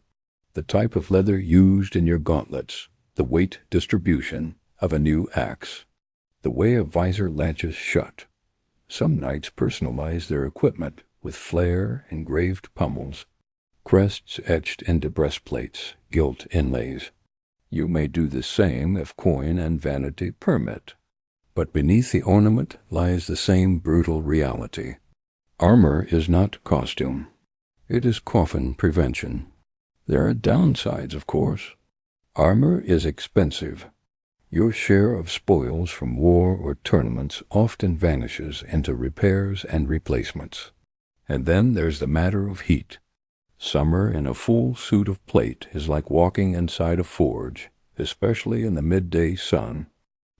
The type of leather used in your gauntlets, the weight distribution of a new axe, the way a visor latches shut. Some knights personalize their equipment with flare engraved pommels, crests etched into breastplates, gilt inlays. You may do the same if coin and vanity permit. But beneath the ornament lies the same brutal reality. Armor is not costume. It is coffin prevention. There are downsides, of course. Armor is expensive. Your share of spoils from war or tournaments often vanishes into repairs and replacements. And then there's the matter of heat. Summer in a full suit of plate is like walking inside a forge, especially in the midday sun.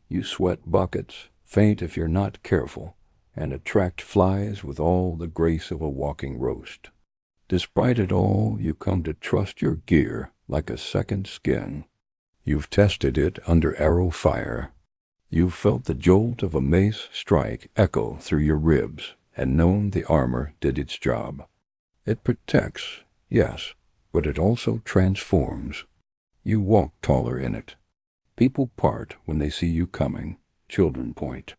You sweat buckets, faint if you're not careful, and attract flies with all the grace of a walking roast. Despite it all, you come to trust your gear like a second skin. You've tested it under arrow fire. You've felt the jolt of a mace strike echo through your ribs and known the armor did its job. It protects, yes, but it also transforms. You walk taller in it. People part when they see you coming. Children point.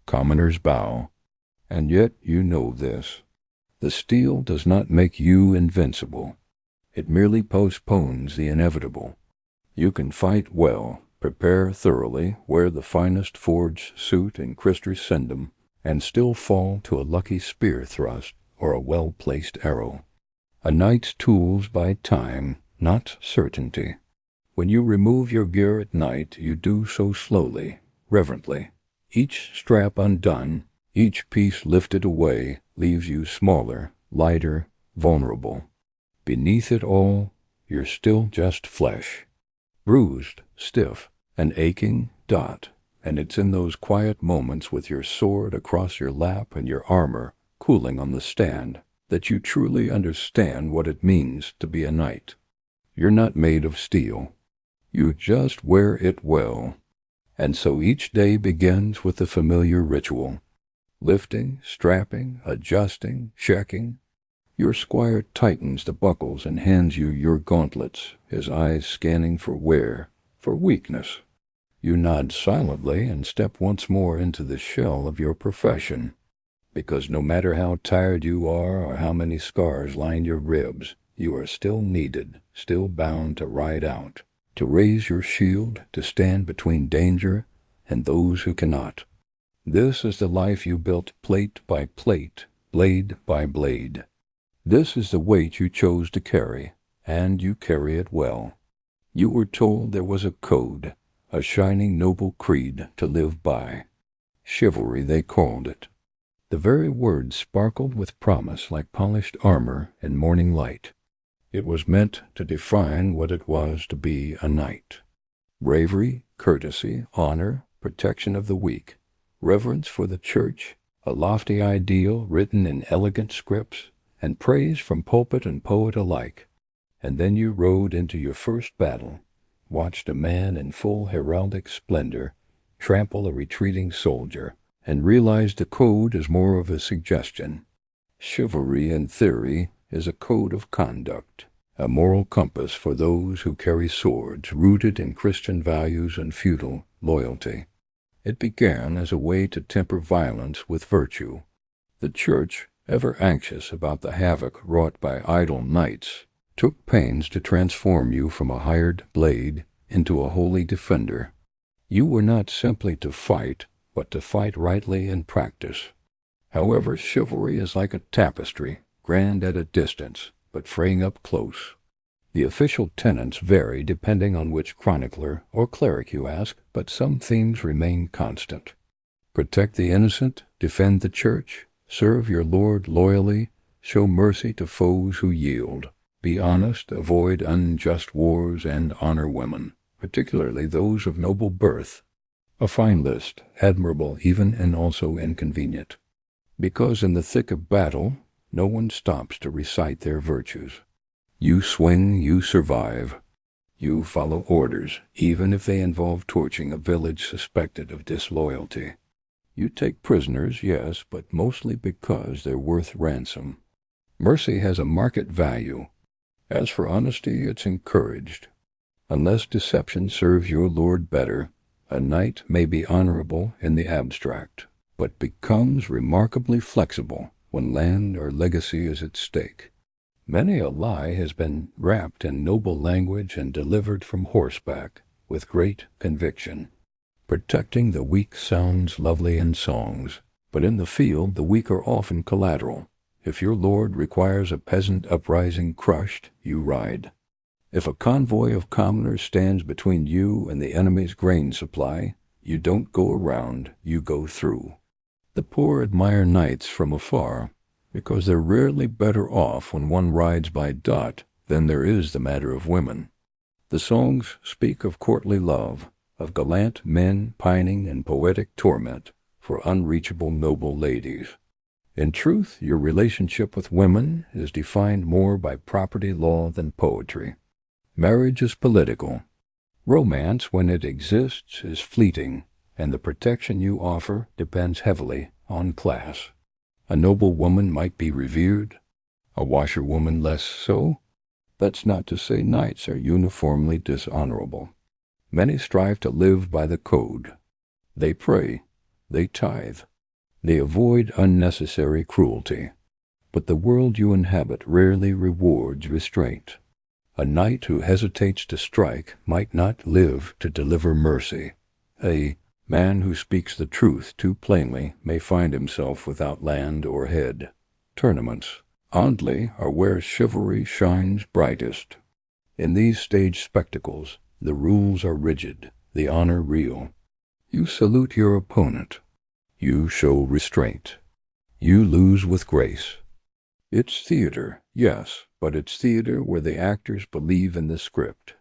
Commoners bow. And yet you know this. The steel does not make you invincible. It merely postpones the inevitable. You can fight well, prepare thoroughly, wear the finest forged suit in Christendom, and still fall to a lucky spear thrust or a well-placed arrow. A knight's tools by time, not certainty. When you remove your gear at night, you do so slowly, reverently. Each strap undone, each piece lifted away, leaves you smaller, lighter, vulnerable. Beneath it all, you're still just flesh. Bruised, stiff, an aching dot, and it's in those quiet moments with your sword across your lap and your armor cooling on the stand that you truly understand what it means to be a knight. You're not made of steel. You just wear it well. And so each day begins with the familiar ritual. Lifting, strapping, adjusting, checking. Your squire tightens the buckles and hands you your gauntlets, his eyes scanning for wear, for weakness. You nod silently and step once more into the shell of your profession, because no matter how tired you are or how many scars line your ribs, you are still needed, still bound to ride out, to raise your shield, to stand between danger and those who cannot. This is the life you built plate by plate, blade by blade. This is the weight you chose to carry, and you carry it well. You were told there was a code, a shining noble creed to live by. Chivalry they called it. The very word sparkled with promise like polished armor in morning light. It was meant to define what it was to be a knight. Bravery, courtesy, honor, protection of the weak, reverence for the church, a lofty ideal written in elegant scripts, and praise from pulpit and poet alike. And then you rode into your first battle, watched a man in full heraldic splendor trample a retreating soldier, and realized the code is more of a suggestion. Chivalry in theory is a code of conduct, a moral compass for those who carry swords rooted in Christian values and feudal loyalty. It began as a way to temper violence with virtue. The church, ever anxious about the havoc wrought by idle knights, took pains to transform you from a hired blade into a holy defender. You were not simply to fight, but to fight rightly in practice. However, chivalry is like a tapestry, grand at a distance, but fraying up close. The official tenets vary depending on which chronicler or cleric you ask, but some themes remain constant. Protect the innocent, defend the church, serve your Lord loyally, show mercy to foes who yield. Be honest, avoid unjust wars, and honor women, particularly those of noble birth. A fine list, admirable even and also inconvenient. Because in the thick of battle, no one stops to recite their virtues. You swing, you survive. You follow orders, even if they involve torching a village suspected of disloyalty. You take prisoners, yes, but mostly because they're worth ransom. Mercy has a market value. As for honesty, it's encouraged. Unless deception serves your Lord better, a knight may be honorable in the abstract, but becomes remarkably flexible when land or legacy is at stake. Many a lie has been wrapped in noble language and delivered from horseback with great conviction. Protecting the weak sounds lovely in songs, but in the field the weak are often collateral. If your lord requires a peasant uprising crushed, you ride. If a convoy of commoners stands between you and the enemy's grain supply, you don't go around, you go through. The poor admire knights from afar, because they're rarely better off when one rides by dot than there is the matter of women. The songs speak of courtly love, of gallant men pining in poetic torment for unreachable noble ladies. In truth, your relationship with women is defined more by property law than poetry. Marriage is political. Romance, when it exists, is fleeting, and the protection you offer depends heavily on class. A noble woman might be revered, a washerwoman less so. That's not to say knights are uniformly dishonorable. Many strive to live by the code. They pray, they tithe, they avoid unnecessary cruelty. But the world you inhabit rarely rewards restraint. A knight who hesitates to strike might not live to deliver mercy. A man who speaks the truth too plainly may find himself without land or head. Tournaments, oddly, are where chivalry shines brightest. In these stage spectacles, the rules are rigid, the honor real. You salute your opponent. You show restraint. You lose with grace. It's theater, yes, but it's theater where the actors believe in the script.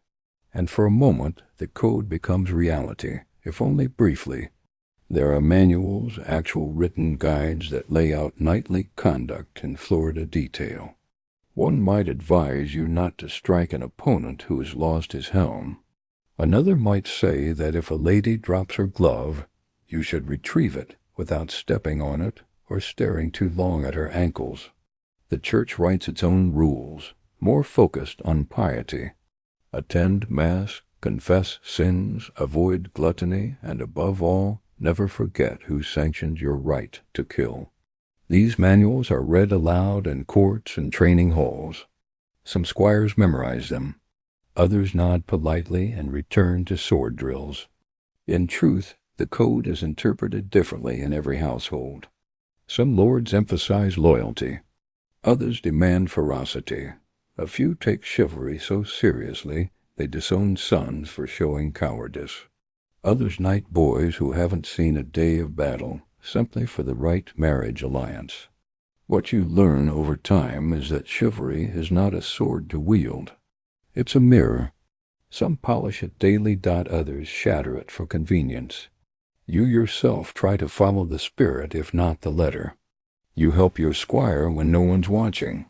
And for a moment, the code becomes reality, if only briefly. There are manuals, actual written guides that lay out knightly conduct in Florida detail. One might advise you not to strike an opponent who has lost his helm. Another might say that if a lady drops her glove, you should retrieve it without stepping on it or staring too long at her ankles. The church writes its own rules, more focused on piety. Attend Mass, confess sins, avoid gluttony, and above all, never forget who sanctioned your right to kill. These manuals are read aloud in courts and training halls. Some squires memorize them. Others nod politely and return to sword drills. In truth, the code is interpreted differently in every household. Some lords emphasize loyalty. Others demand ferocity. A few take chivalry so seriously they disown sons for showing cowardice. Others knight boys who haven't seen a day of battle, simply for the right marriage alliance. What you learn over time is that chivalry is not a sword to wield. It's a mirror. Some polish it daily, others shatter it for convenience. You yourself try to follow the spirit, if not the letter. You help your squire when no one's watching.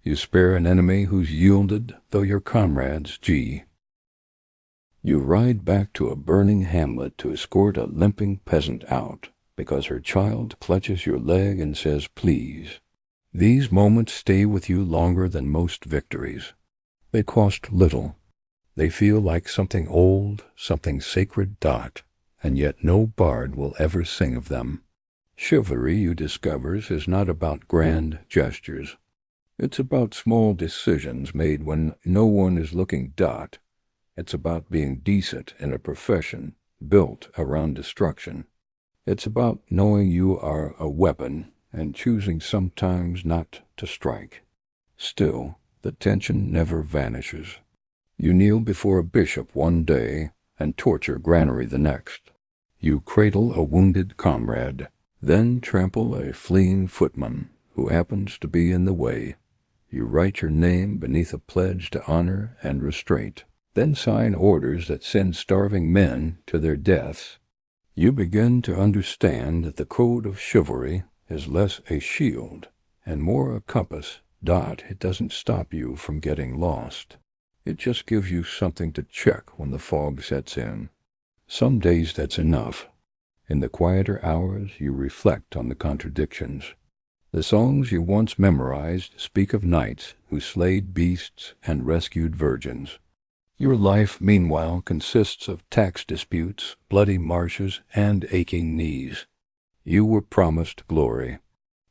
You spare an enemy who's yielded, though your comrade's gee. You ride back to a burning hamlet to escort a limping peasant out, because her child clutches your leg and says please. These moments stay with you longer than most victories. They cost little. They feel like something old, something sacred, and yet no bard will ever sing of them. Chivalry, you discover, is not about grand gestures. It's about small decisions made when no one is looking. It's about being decent in a profession built around destruction. It's about knowing you are a weapon and choosing sometimes not to strike. Still, the the tension never vanishes. You kneel before a bishop one day and torture granary the next. You cradle a wounded comrade, then trample a fleeing footman who happens to be in the way. You write your name beneath a pledge to honor and restraint, then sign orders that send starving men to their deaths. You begin to understand that the code of chivalry is less a shield and more a compass. It doesn't stop you from getting lost. It just gives you something to check when the fog sets in. Some days that's enough. In the quieter hours, you reflect on the contradictions. The songs you once memorized speak of knights who slayed beasts and rescued virgins. Your life, meanwhile, consists of tax disputes, bloody marshes, and aching knees. You were promised glory.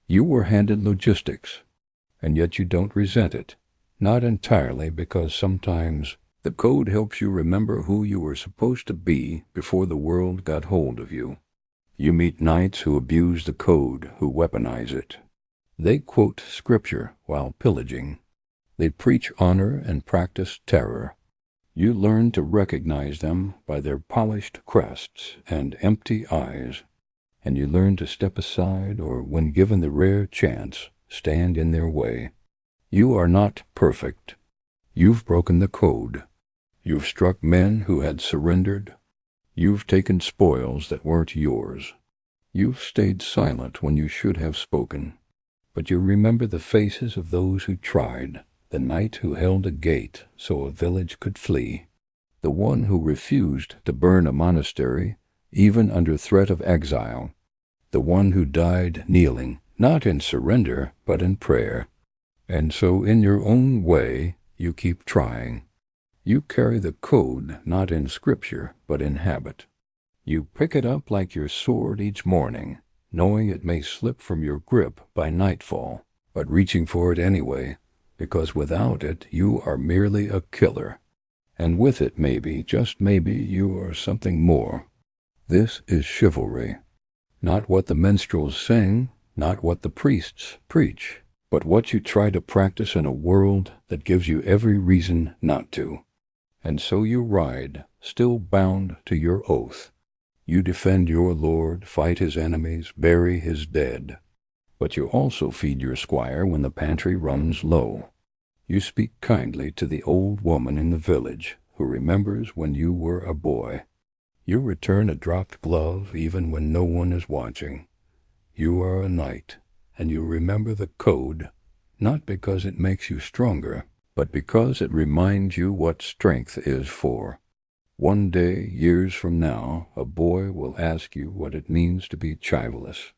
You were handed logistics, and yet you don't resent it. Not entirely, because sometimes the code helps you remember who you were supposed to be before the world got hold of you. You meet knights who abuse the code, who weaponize it. They quote scripture while pillaging. They preach honor and practice terror. You learn to recognize them by their polished crests and empty eyes, and you learn to step aside or, when given the rare chance, stand in their way. You are not perfect. You've broken the code. You've struck men who had surrendered. You've taken spoils that weren't yours. You've stayed silent when you should have spoken. But you remember the faces of those who tried, the knight who held a gate so a village could flee, the one who refused to burn a monastery, even under threat of exile, the one who died kneeling, not in surrender, but in prayer. And so in your own way, you keep trying. You carry the code not in scripture, but in habit. You pick it up like your sword each morning, knowing it may slip from your grip by nightfall, but reaching for it anyway, because without it you are merely a killer. And with it, maybe, just maybe, you are something more. This is chivalry. Not what the minstrels sing, not what the priests preach, but what you try to practice in a world that gives you every reason not to. And so you ride, still bound to your oath. You defend your lord, fight his enemies, bury his dead. But you also feed your squire when the pantry runs low. You speak kindly to the old woman in the village who remembers when you were a boy. You return a dropped glove even when no one is watching. You are a knight, and you remember the code, not because it makes you stronger, but because it reminds you what strength is for. One day, years from now, a boy will ask you what it means to be chivalrous.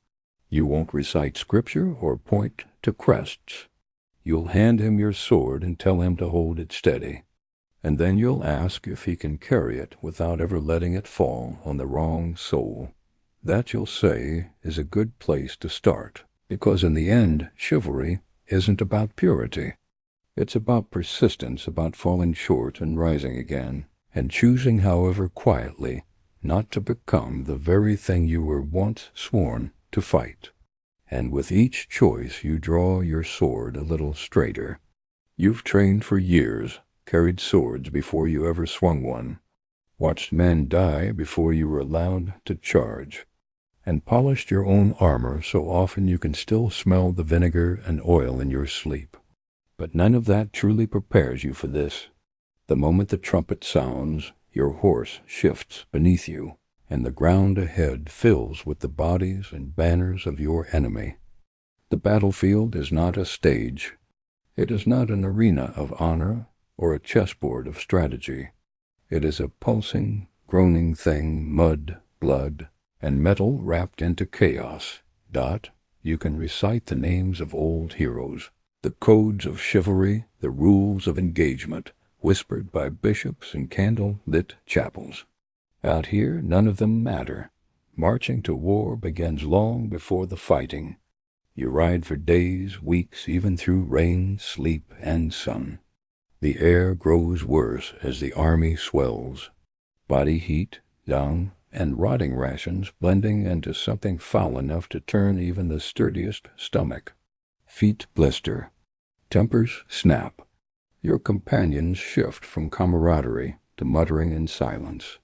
You won't recite scripture or point to crests. You'll hand him your sword and tell him to hold it steady. And then you'll ask if he can carry it without ever letting it fall on the wrong soul. That, you'll say, is a good place to start, because in the end, chivalry isn't about purity. It's about persistence, about falling short and rising again, and choosing, however quietly, not to become the very thing you were once sworn to fight. And with each choice you draw your sword a little straighter. You've trained for years, carried swords before you ever swung one, watched men die before you were allowed to charge, and polished your own armor so often you can still smell the vinegar and oil in your sleep. But none of that truly prepares you for this. The moment the trumpet sounds, your horse shifts beneath you, and the ground ahead fills with the bodies and banners of your enemy. The battlefield is not a stage. It is not an arena of honor or a chessboard of strategy. It is a pulsing, groaning thing, mud, blood, and metal wrapped into chaos. You can recite the names of old heroes, the codes of chivalry, the rules of engagement, whispered by bishops in candle-lit chapels. Out here, none of them matter. Marching to war begins long before the fighting. You ride for days, weeks, even through rain, sleep, and sun. The air grows worse as the army swells. Body heat, dung, and rotting rations blending into something foul enough to turn even the sturdiest stomach. Feet blister. Tempers snap. Your companions shift from camaraderie to muttering in silence.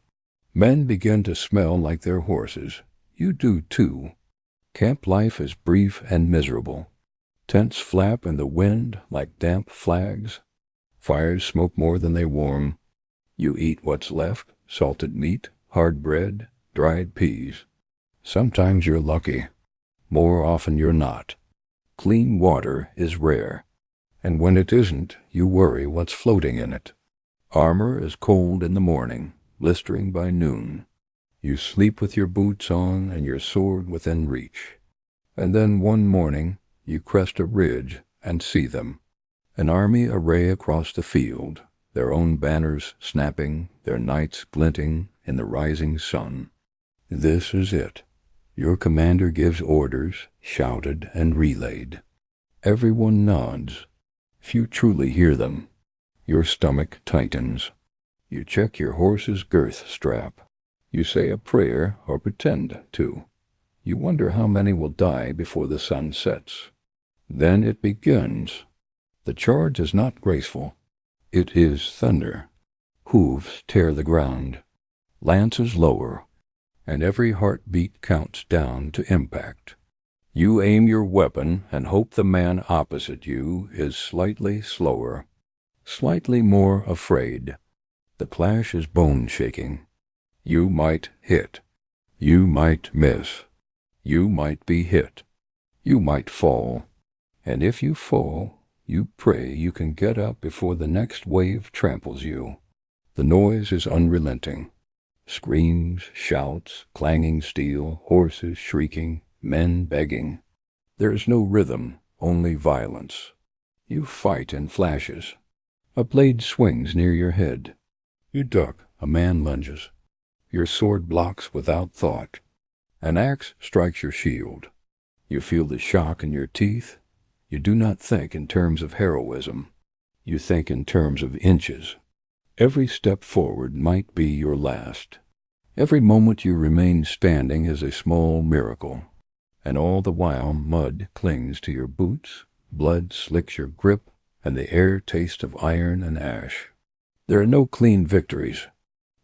Men begin to smell like their horses. You do too. Camp life is brief and miserable. Tents flap in the wind like damp flags. Fires smoke more than they warm. You eat what's left, salted meat, hard bread, dried peas. Sometimes you're lucky. More often you're not. Clean water is rare. And when it isn't, you worry what's floating in it. Armor is cold in the morning, blistering by noon. You sleep with your boots on and your sword within reach. And then one morning, you crest a ridge and see them. An army array across the field, their own banners snapping, their knights glinting in the rising sun. This is it. Your commander gives orders, shouted and relayed. Everyone nods. Few truly hear them. Your stomach tightens. You check your horse's girth strap. You say a prayer or pretend to. You wonder how many will die before the sun sets. Then it begins. The charge is not graceful. It is thunder. Hooves tear the ground. Lances lower, and every heartbeat counts down to impact. You aim your weapon and hope the man opposite you is slightly slower, slightly more afraid. The clash is bone-shaking. You might hit. You might miss. You might be hit. You might fall. And if you fall, you pray you can get up before the next wave tramples you. The noise is unrelenting. Screams, shouts, clanging steel, horses shrieking, men begging. There is no rhythm, only violence. You fight in flashes. A blade swings near your head. You duck, a man lunges. Your sword blocks without thought. An axe strikes your shield. You feel the shock in your teeth. You do not think in terms of heroism. You think in terms of inches. Every step forward might be your last. Every moment you remain standing is a small miracle. And all the while mud clings to your boots, blood slicks your grip, and the air tastes of iron and ash. There are no clean victories.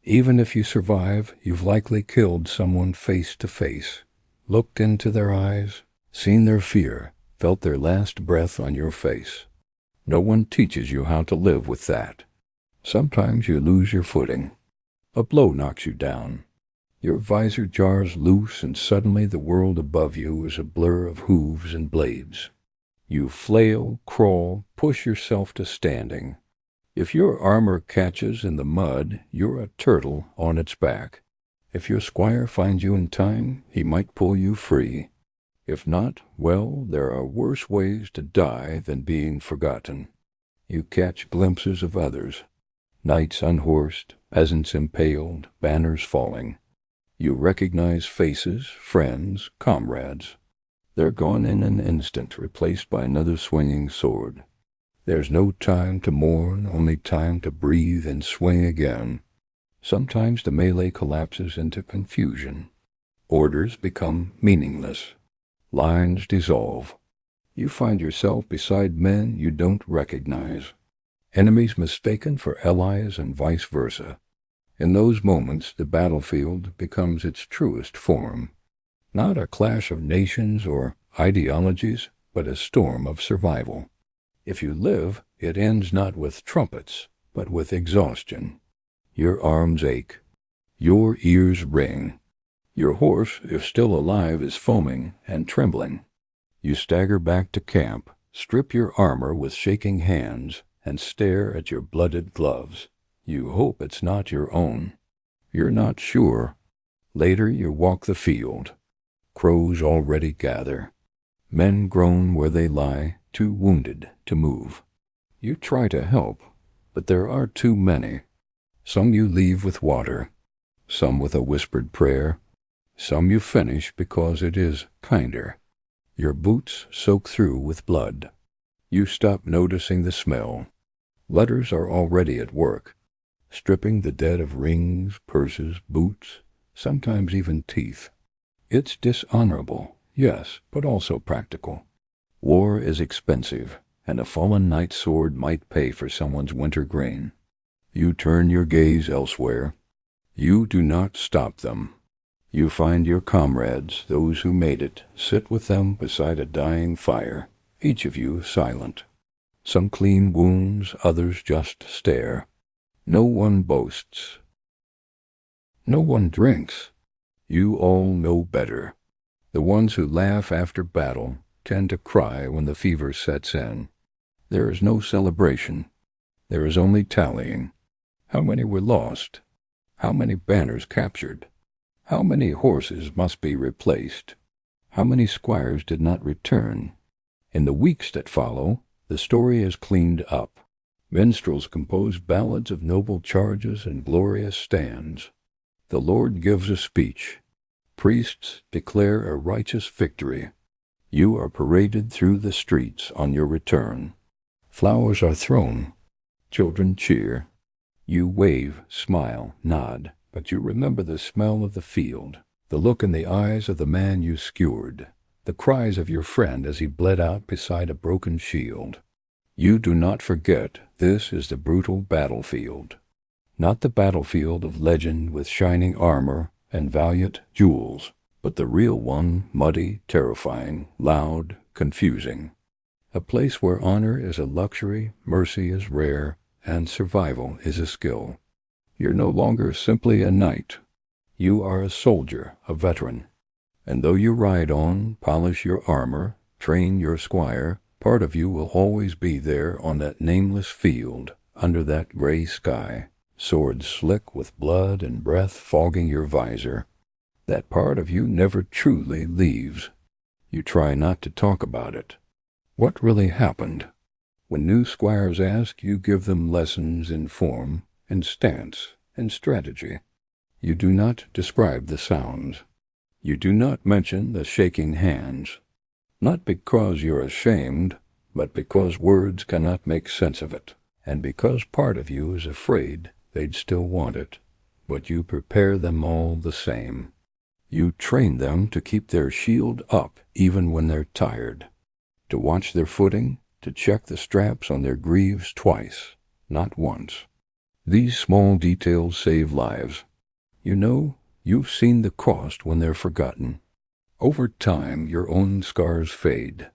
Even if you survive, you've likely killed someone face to face, looked into their eyes, seen their fear, felt their last breath on your face. No one teaches you how to live with that. Sometimes you lose your footing. A blow knocks you down. Your visor jars loose, and suddenly the world above you is a blur of hooves and blades. You flail, crawl, push yourself to standing. If your armor catches in the mud, you're a turtle on its back. If your squire finds you in time, he might pull you free. If not, well, there are worse ways to die than being forgotten. You catch glimpses of others. Knights unhorsed, peasants impaled, banners falling. You recognize faces, friends, comrades. They're gone in an instant, replaced by another swinging sword. There's no time to mourn, only time to breathe and swing again. Sometimes the melee collapses into confusion. Orders become meaningless. Lines dissolve. You find yourself beside men you don't recognize. Enemies mistaken for allies and vice versa. In those moments, the battlefield becomes its truest form. Not a clash of nations or ideologies, but a storm of survival. If you live, it ends not with trumpets, but with exhaustion. Your arms ache. Your ears ring. Your horse, if still alive, is foaming and trembling. You stagger back to camp, strip your armor with shaking hands, and stare at your blooded gloves. You hope it's not your own. You're not sure. Later you walk the field. Crows already gather. Men groan where they lie, too wounded to move. You try to help, but there are too many. Some you leave with water, some with a whispered prayer. Some you finish because it is kinder. Your boots soak through with blood. You stop noticing the smell. Letters are already at work, stripping the dead of rings, purses, boots, sometimes even teeth. It's dishonorable, yes, but also practical. War is expensive. and a fallen knight's sword might pay for someone's winter grain. You turn your gaze elsewhere. You do not stop them. You find your comrades, those who made it, sit with them beside a dying fire, each of you silent. Some clean wounds, others just stare. No one boasts. No one drinks. You all know better. The ones who laugh after battle tend to cry when the fever sets in. There is no celebration. There is only tallying. How many were lost? How many banners captured? How many horses must be replaced? How many squires did not return? In the weeks that follow, the story is cleaned up. Minstrels compose ballads of noble charges and glorious stands. The Lord gives a speech. Priests declare a righteous victory. You are paraded through the streets on your return. Flowers are thrown. Children cheer. You wave, smile, nod, but you remember the smell of the field, the look in the eyes of the man you skewered, the cries of your friend as he bled out beside a broken shield. You do not forget this is the brutal battlefield. Not the battlefield of legend with shining armor and valiant jewels, but the real one, muddy, terrifying, loud, confusing. A place where honor is a luxury, mercy is rare, and survival is a skill. You're no longer simply a knight. You are a soldier, a veteran. And though you ride on, polish your armor, train your squire, part of you will always be there on that nameless field, under that gray sky, sword slick with blood and breath fogging your visor. That part of you never truly leaves. You try not to talk about it. What really happened? When new squires ask, you give them lessons in form, in stance, in strategy. You do not describe the sounds. You do not mention the shaking hands. Not because you're ashamed, but because words cannot make sense of it, and because part of you is afraid they'd still want it. But you prepare them all the same. You train them to keep their shield up even when they're tired, to watch their footing, to check the straps on their greaves twice, not once. These small details save lives. You know, you've seen the cost when they're forgotten. Over time, your own scars fade.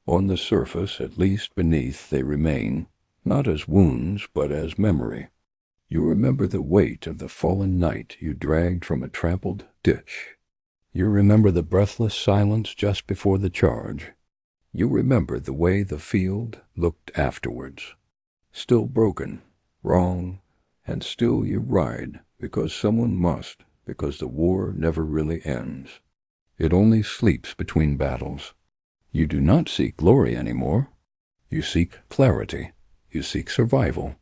On the surface, at least beneath, they remain, not as wounds, but as memory. You remember the weight of the fallen knight you dragged from a trampled ditch. You remember the breathless silence just before the charge. You remember the way the field looked afterwards. Still broken, wrong, and still you ride, because someone must, because the war never really ends. It only sleeps between battles. You do not seek glory anymore. You seek clarity. You seek survival.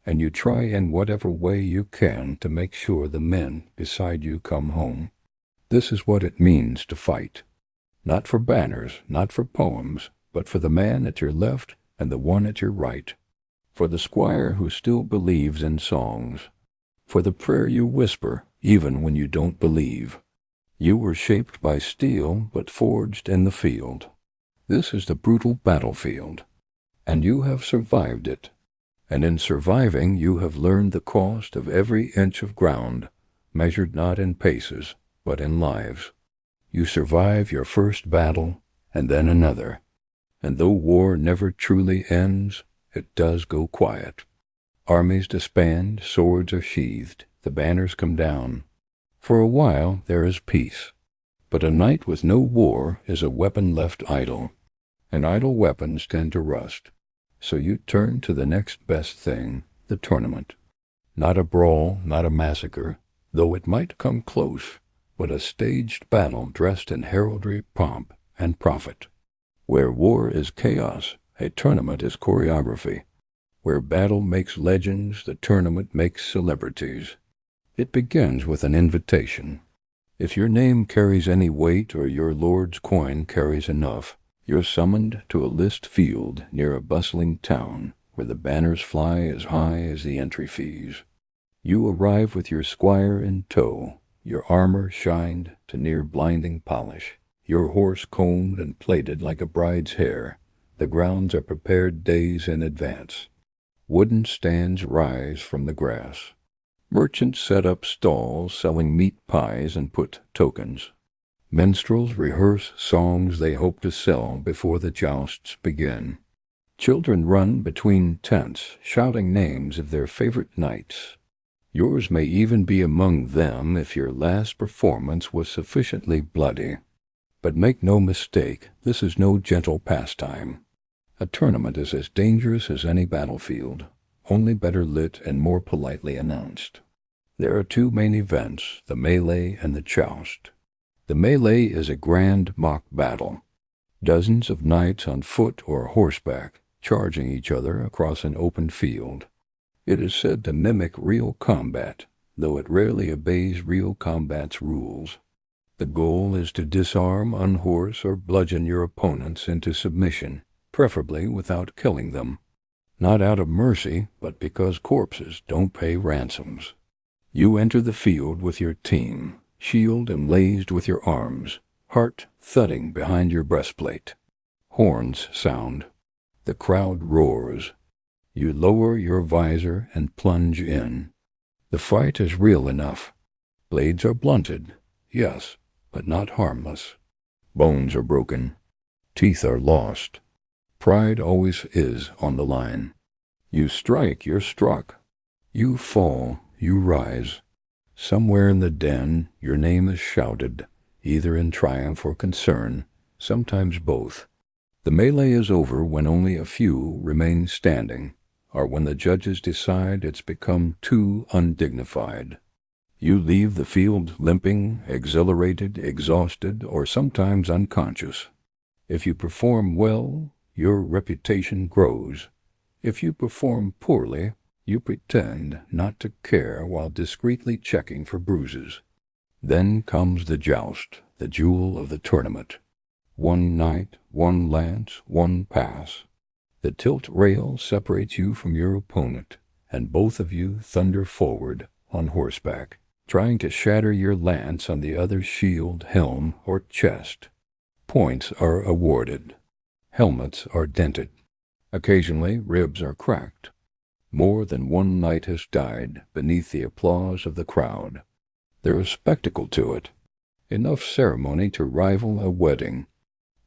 And you try in whatever way you can to make sure the men beside you come home. This is what it means to fight. Not for banners, not for poems, but for the man at your left and the one at your right. For the squire who still believes in songs. For the prayer you whisper even when you don't believe. You were shaped by steel but forged in the field. This is the brutal battlefield. And you have survived it. And in surviving you have learned the cost of every inch of ground, measured not in paces, but in lives. You survive your first battle, and then another. And though war never truly ends, it does go quiet. Armies disband, swords are sheathed, the banners come down. For a while there is peace. But a night with no war is a weapon left idle. And idle weapons tend to rust. So you turn to the next best thing, the tournament. Not a brawl, not a massacre, though it might come close, but a staged battle dressed in heraldry, pomp, and profit. Where war is chaos, a tournament is choreography. Where battle makes legends, the tournament makes celebrities. It begins with an invitation. If your name carries any weight or your lord's coin carries enough, you're summoned to a list field near a bustling town where the banners fly as high as the entry fees. You arrive with your squire in tow, your armor shined to near blinding polish, your horse combed and plaited like a bride's hair, The grounds are prepared days in advance. Wooden stands rise from the grass. Merchants set up stalls selling meat pies and put tokens. Minstrels rehearse songs they hope to sell before the jousts begin. Children run between tents, shouting names of their favorite knights. Yours may even be among them if your last performance was sufficiently bloody. But make no mistake, this is no gentle pastime. A tournament is as dangerous as any battlefield, only better lit and more politely announced. There are two main events, the melee and the joust. The melee is a grand mock battle. Dozens of knights on foot or horseback, charging each other across an open field. It is said to mimic real combat, though it rarely obeys real combat's rules. The goal is to disarm, unhorse, or bludgeon your opponents into submission, preferably without killing them. Not out of mercy, but because corpses don't pay ransoms. You enter the field with your team, shield emblazed with your arms, heart thudding behind your breastplate. Horns sound. The crowd roars. You lower your visor and plunge in. The fight is real enough. Blades are blunted, yes, but not harmless. Bones are broken. Teeth are lost. Pride always is on the line. You strike, you're struck. You fall, you rise. Somewhere in the den, your name is shouted, either in triumph or concern, sometimes both. The melee is over when only a few remain standing, or when the judges decide it's become too undignified. You leave the field limping, exhilarated, exhausted, or sometimes unconscious. If you perform well, your reputation grows. If you perform poorly, you pretend not to care while discreetly checking for bruises. Then comes the joust, the jewel of the tournament. One knight, one lance, one pass. The tilt rail separates you from your opponent, and both of you thunder forward on horseback, trying to shatter your lance on the other's shield, helm, or chest. Points are awarded. Helmets are dented. Occasionally ribs are cracked. More than one knight has died beneath the applause of the crowd. There is spectacle to it. Enough ceremony to rival a wedding.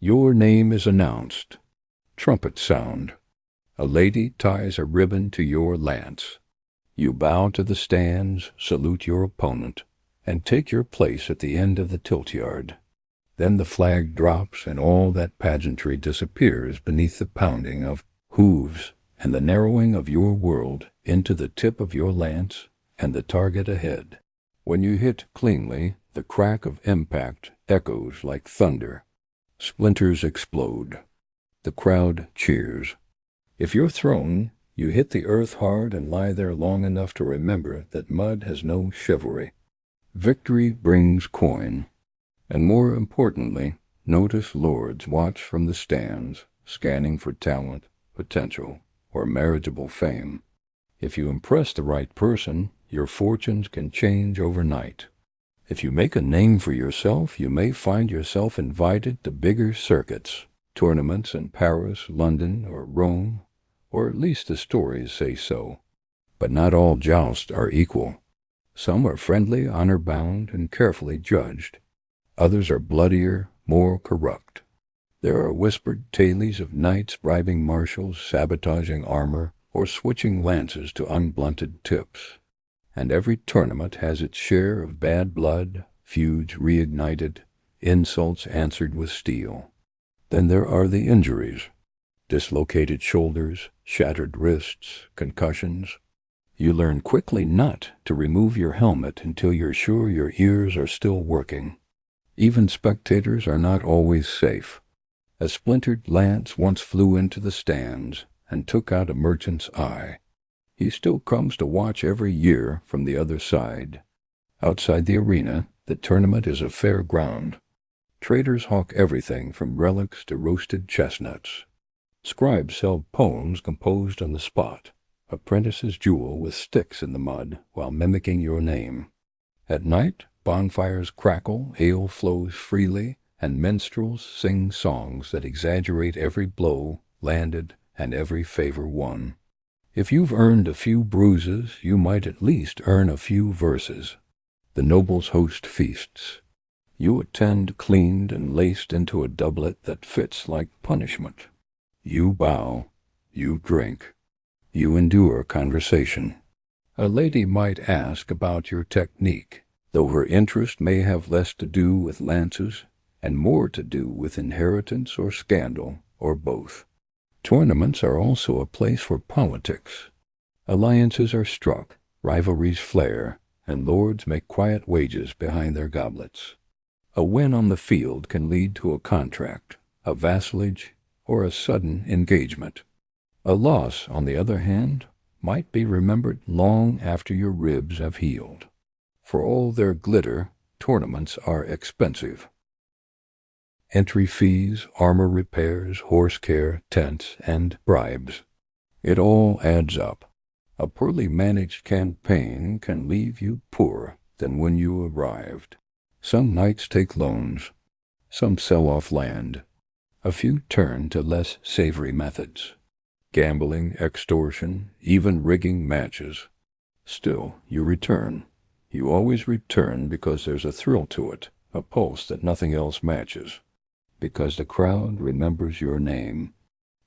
Your name is announced. Trumpets sound. A lady ties a ribbon to your lance. You bow to the stands, salute your opponent, and take your place at the end of the tilt yard. Then the flag drops and all that pageantry disappears beneath the pounding of hooves and the narrowing of your world into the tip of your lance and the target ahead. When you hit cleanly, the crack of impact echoes like thunder. Splinters explode. The crowd cheers. If you're thrown, you hit the earth hard and lie there long enough to remember that mud has no chivalry. Victory brings coin. And more importantly, notice lords watch from the stands, scanning for talent, potential, or marriageable fame. If you impress the right person, your fortunes can change overnight. If you make a name for yourself, you may find yourself invited to bigger circuits, tournaments in Paris, London, or Rome, or at least the stories say so. But not all jousts are equal. Some are friendly, honor-bound, and carefully judged. Others are bloodier, more corrupt. There are whispered tales of knights bribing marshals, sabotaging armor, or switching lances to unblunted tips. And every tournament has its share of bad blood, feuds reignited, insults answered with steel. Then there are the injuries. Dislocated shoulders, shattered wrists, concussions. You learn quickly not to remove your helmet until you're sure your ears are still working. Even spectators are not always safe. A splintered lance once flew into the stands and took out a merchant's eye. He still comes to watch every year from the other side. Outside the arena, the tournament is a fair ground. Traders hawk everything from relics to roasted chestnuts. Scribes sell poems composed on the spot. Apprentices jewel with sticks in the mud while mimicking your name. At night, bonfires crackle, ale flows freely, and minstrels sing songs that exaggerate every blow landed, and every favor won. If you've earned a few bruises, you might at least earn a few verses. The nobles host feasts. You attend cleaned and laced into a doublet that fits like punishment. You bow. You drink. You endure conversation. A lady might ask about your technique, though her interest may have less to do with lances and more to do with inheritance or scandal, or both. Tournaments are also a place for politics. Alliances are struck, rivalries flare, and lords make quiet wages behind their goblets. A win on the field can lead to a contract, a vassalage, or a sudden engagement. A loss, on the other hand, might be remembered long after your ribs have healed. For all their glitter, tournaments are expensive. Entry fees, armor repairs, horse care, tents, and bribes. It all adds up. A poorly managed campaign can leave you poorer than when you arrived. Some knights take loans. Some sell off land. A few turn to less savory methods. Gambling, extortion, even rigging matches. Still, you return. You always return because there's a thrill to it, a pulse that nothing else matches. Because the crowd remembers your name.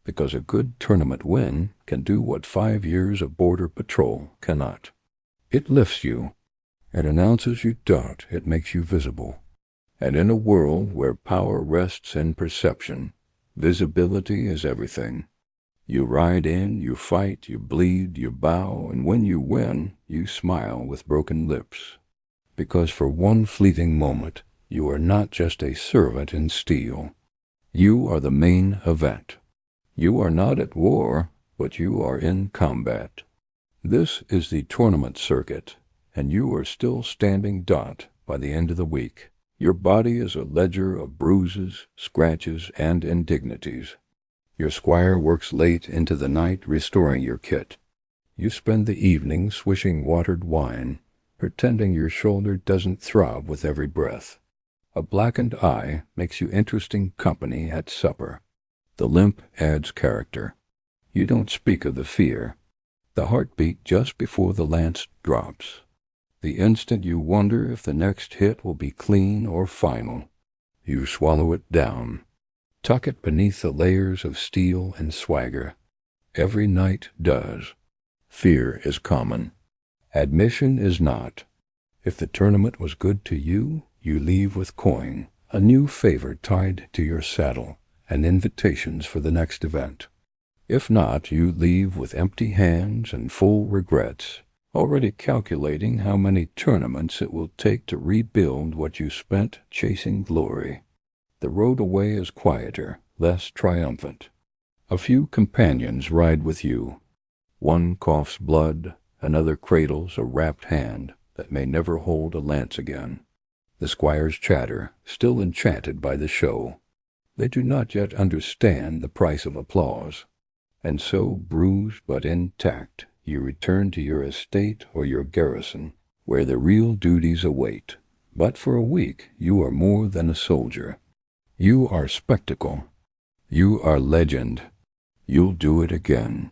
Because a good tournament win can do what 5 years of border patrol cannot. It lifts you. It announces you doubt. It makes you visible. And in a world where power rests in perception, visibility is everything. You ride in, you fight, you bleed, you bow, and when you win, you smile with broken lips. Because for one fleeting moment, you are not just a servant in steel. You are the main event. You are not at war, but you are in combat. This is the tournament circuit, and you are still standing dot by the end of the week. Your body is a ledger of bruises, scratches, and indignities. Your squire works late into the night restoring your kit. You spend the evening swishing watered wine, pretending your shoulder doesn't throb with every breath. A blackened eye makes you interesting company at supper. The limp adds character. You don't speak of the fear, the heartbeat just before the lance drops. The instant you wonder if the next hit will be clean or final, you swallow it down. Tuck it beneath the layers of steel and swagger. Every knight does. Fear is common. Admission is not. If the tournament was good to you, you leave with coin, a new favor tied to your saddle, and invitations for the next event. If not, you leave with empty hands and full regrets, already calculating how many tournaments it will take to rebuild what you spent chasing glory. The road away is quieter, less triumphant. A few companions ride with you. One coughs blood, another cradles a wrapped hand that may never hold a lance again. The squires chatter, still enchanted by the show. They do not yet understand the price of applause. And so, bruised but intact, you return to your estate or your garrison, where the real duties await. But for a week you are more than a soldier. You are spectacle. You are legend. You'll do it again.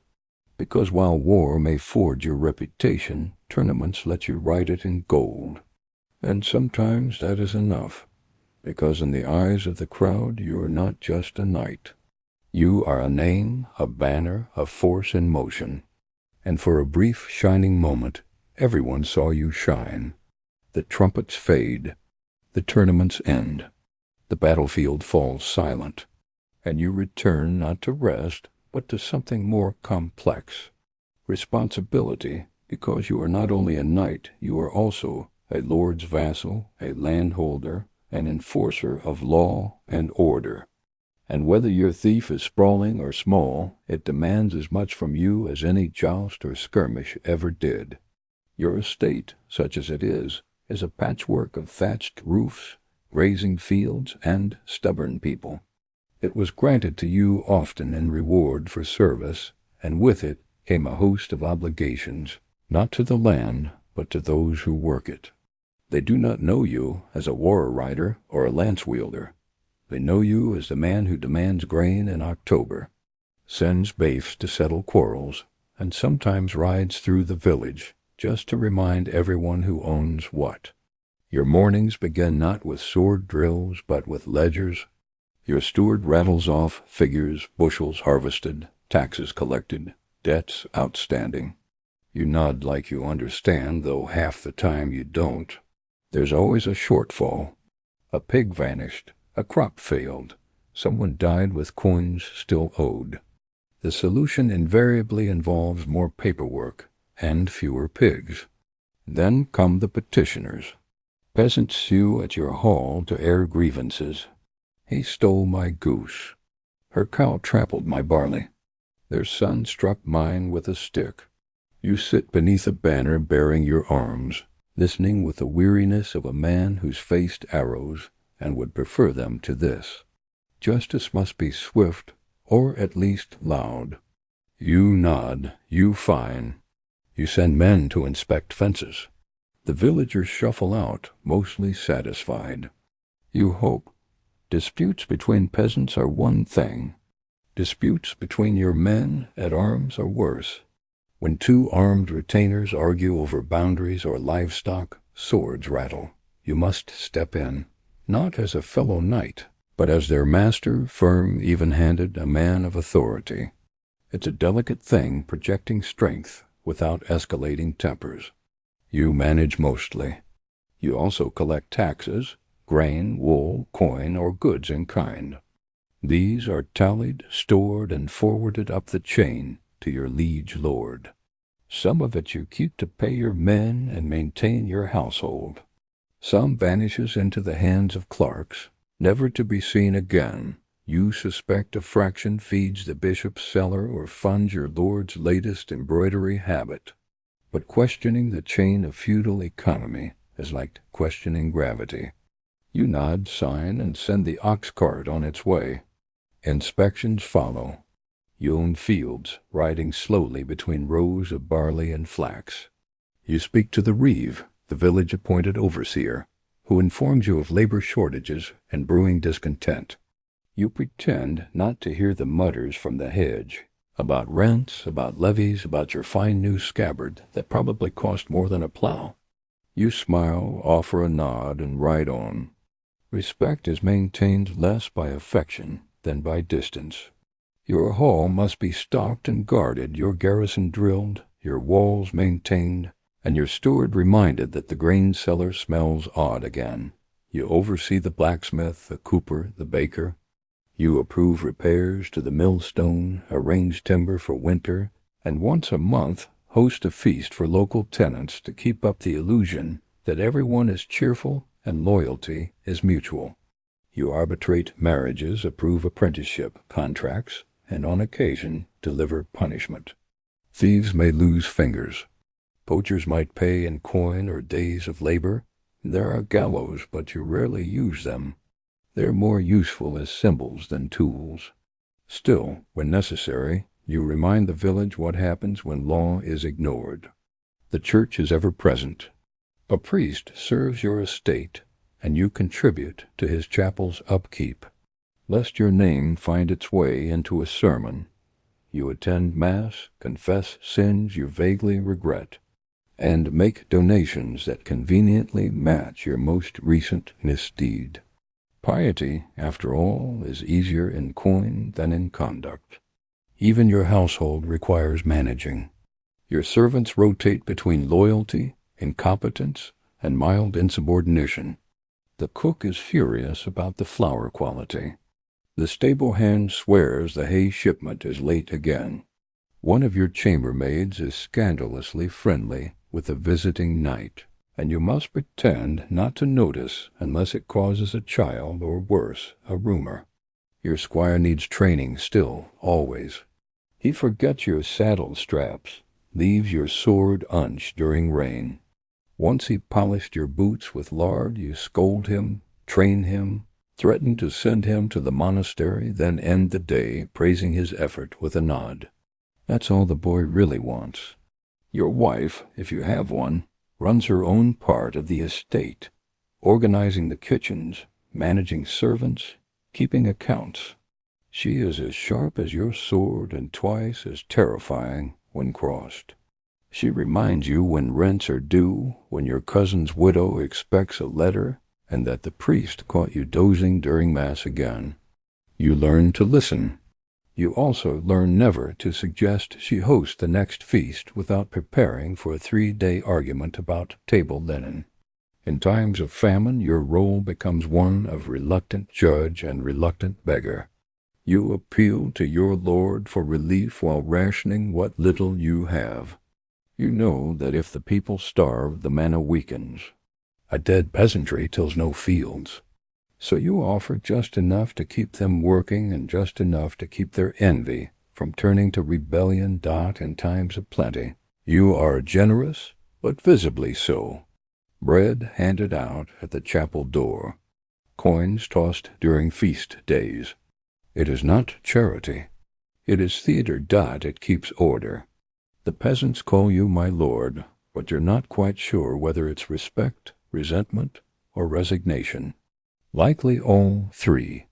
Because while war may forge your reputation, tournaments let you write it in gold. And sometimes that is enough, because in the eyes of the crowd you are not just a knight. You are a name, a banner, a force in motion. And for a brief shining moment, everyone saw you shine. The trumpets fade. The tournaments end. The battlefield falls silent. And you return not to rest, but to something more complex. Responsibility, because you are not only a knight, you are also a lord's vassal, a landholder, an enforcer of law and order. And whether your thief is sprawling or small, it demands as much from you as any joust or skirmish ever did. Your estate, such as it is a patchwork of thatched roofs, grazing fields, and stubborn people. It was granted to you often in reward for service, and with it came a host of obligations, not to the land, but to those who work it. They do not know you as a war rider or a lance wielder. They know you as the man who demands grain in October. sends baifs to settle quarrels, and sometimes rides through the village just to remind everyone who owns what. Your mornings begin not with sword drills, but with ledgers. Your steward rattles off figures, bushels harvested, taxes collected, debts outstanding. You nod like you understand, though half the time you don't. There's always a shortfall. A pig vanished, a crop failed, someone died with coins still owed. The solution invariably involves more paperwork and fewer pigs. Then come the petitioners. Peasants sue at your hall to air grievances. He stole my goose. Her cow trampled my barley. Their son struck mine with a stick. You sit beneath a banner bearing your arms, listening with the weariness of a man who's faced arrows and would prefer them to this. Justice must be swift, or at least loud. You nod, you fine. You send men to inspect fences. The villagers shuffle out, mostly satisfied. You hope. Disputes between peasants are one thing. Disputes between your men at arms are worse. When two armed retainers argue over boundaries or livestock, swords rattle. You must step in, not as a fellow knight, but as their master, firm, even-handed, a man of authority. It's a delicate thing, projecting strength without escalating tempers. You manage mostly. You also collect taxes, grain, wool, coin, or goods in kind. These are tallied, stored, and forwarded up the chain to your liege lord. Some of it you keep to pay your men and maintain your household. Some vanishes into the hands of clerks, never to be seen again. You suspect a fraction feeds the bishop's cellar or funds your lord's latest embroidery habit. But questioning the chain of feudal economy is like questioning gravity. You nod, sign, and send the ox cart on its way. Inspections follow. You own fields, riding slowly between rows of barley and flax. You speak to the reeve, the village-appointed overseer, who informs you of labor shortages and brewing discontent. You pretend not to hear the mutters from the hedge, about rents, about levies, about your fine new scabbard that probably cost more than a plow. You smile, offer a nod, and ride on. Respect is maintained less by affection than by distance. Your hall must be stocked and guarded, your garrison drilled, your walls maintained, and your steward reminded that the grain cellar smells odd again. You oversee the blacksmith, the cooper, the baker. You approve repairs to the millstone, arrange timber for winter, and once a month host a feast for local tenants to keep up the illusion that everyone is cheerful and loyalty is mutual. You arbitrate marriages, approve apprenticeship contracts, and on occasion deliver punishment. Thieves may lose fingers. Poachers might pay in coin or days of labor. There are gallows, but you rarely use them. They're more useful as symbols than tools. Still, when necessary, you remind the village what happens when law is ignored. The church is ever present. A priest serves your estate, and you contribute to his chapel's upkeep. Lest your name find its way into a sermon, you attend Mass, confess sins you vaguely regret, and make donations that conveniently match your most recent misdeed. Piety, after all, is easier in coin than in conduct. Even your household requires managing. Your servants rotate between loyalty, incompetence, and mild insubordination. The cook is furious about the flour quality. The stable hand swears the hay shipment is late again. One of your chambermaids is scandalously friendly with a visiting knight, and you must pretend not to notice unless it causes a child, or worse, a rumor. Your squire needs training still, always. He forgets your saddle straps, leaves your sword unched during rain. Once he polished your boots with lard, you scold him, train him, threaten to send him to the monastery, then end the day praising his effort with a nod. That's all the boy really wants. Your wife, if you have one, runs her own part of the estate, organizing the kitchens, managing servants, keeping accounts. She is as sharp as your sword and twice as terrifying when crossed. She reminds you when rents are due, when your cousin's widow expects a letter, and that the priest caught you dozing during Mass again. You learn to listen. You also learn never to suggest she host the next feast without preparing for a 3-day argument about table linen. In times of famine, your role becomes one of reluctant judge and reluctant beggar. You appeal to your Lord for relief while rationing what little you have. You know that if the people starve, the manna weakens. A dead peasantry tills no fields. So you offer just enough to keep them working and just enough to keep their envy from turning to rebellion. In times of plenty. You are generous, but visibly so. Bread handed out at the chapel door. Coins tossed during feast days. It is not charity. It is theater. It keeps order. The peasants call you my lord, but you're not quite sure whether it's respect, resentment, or resignation. Likely all three.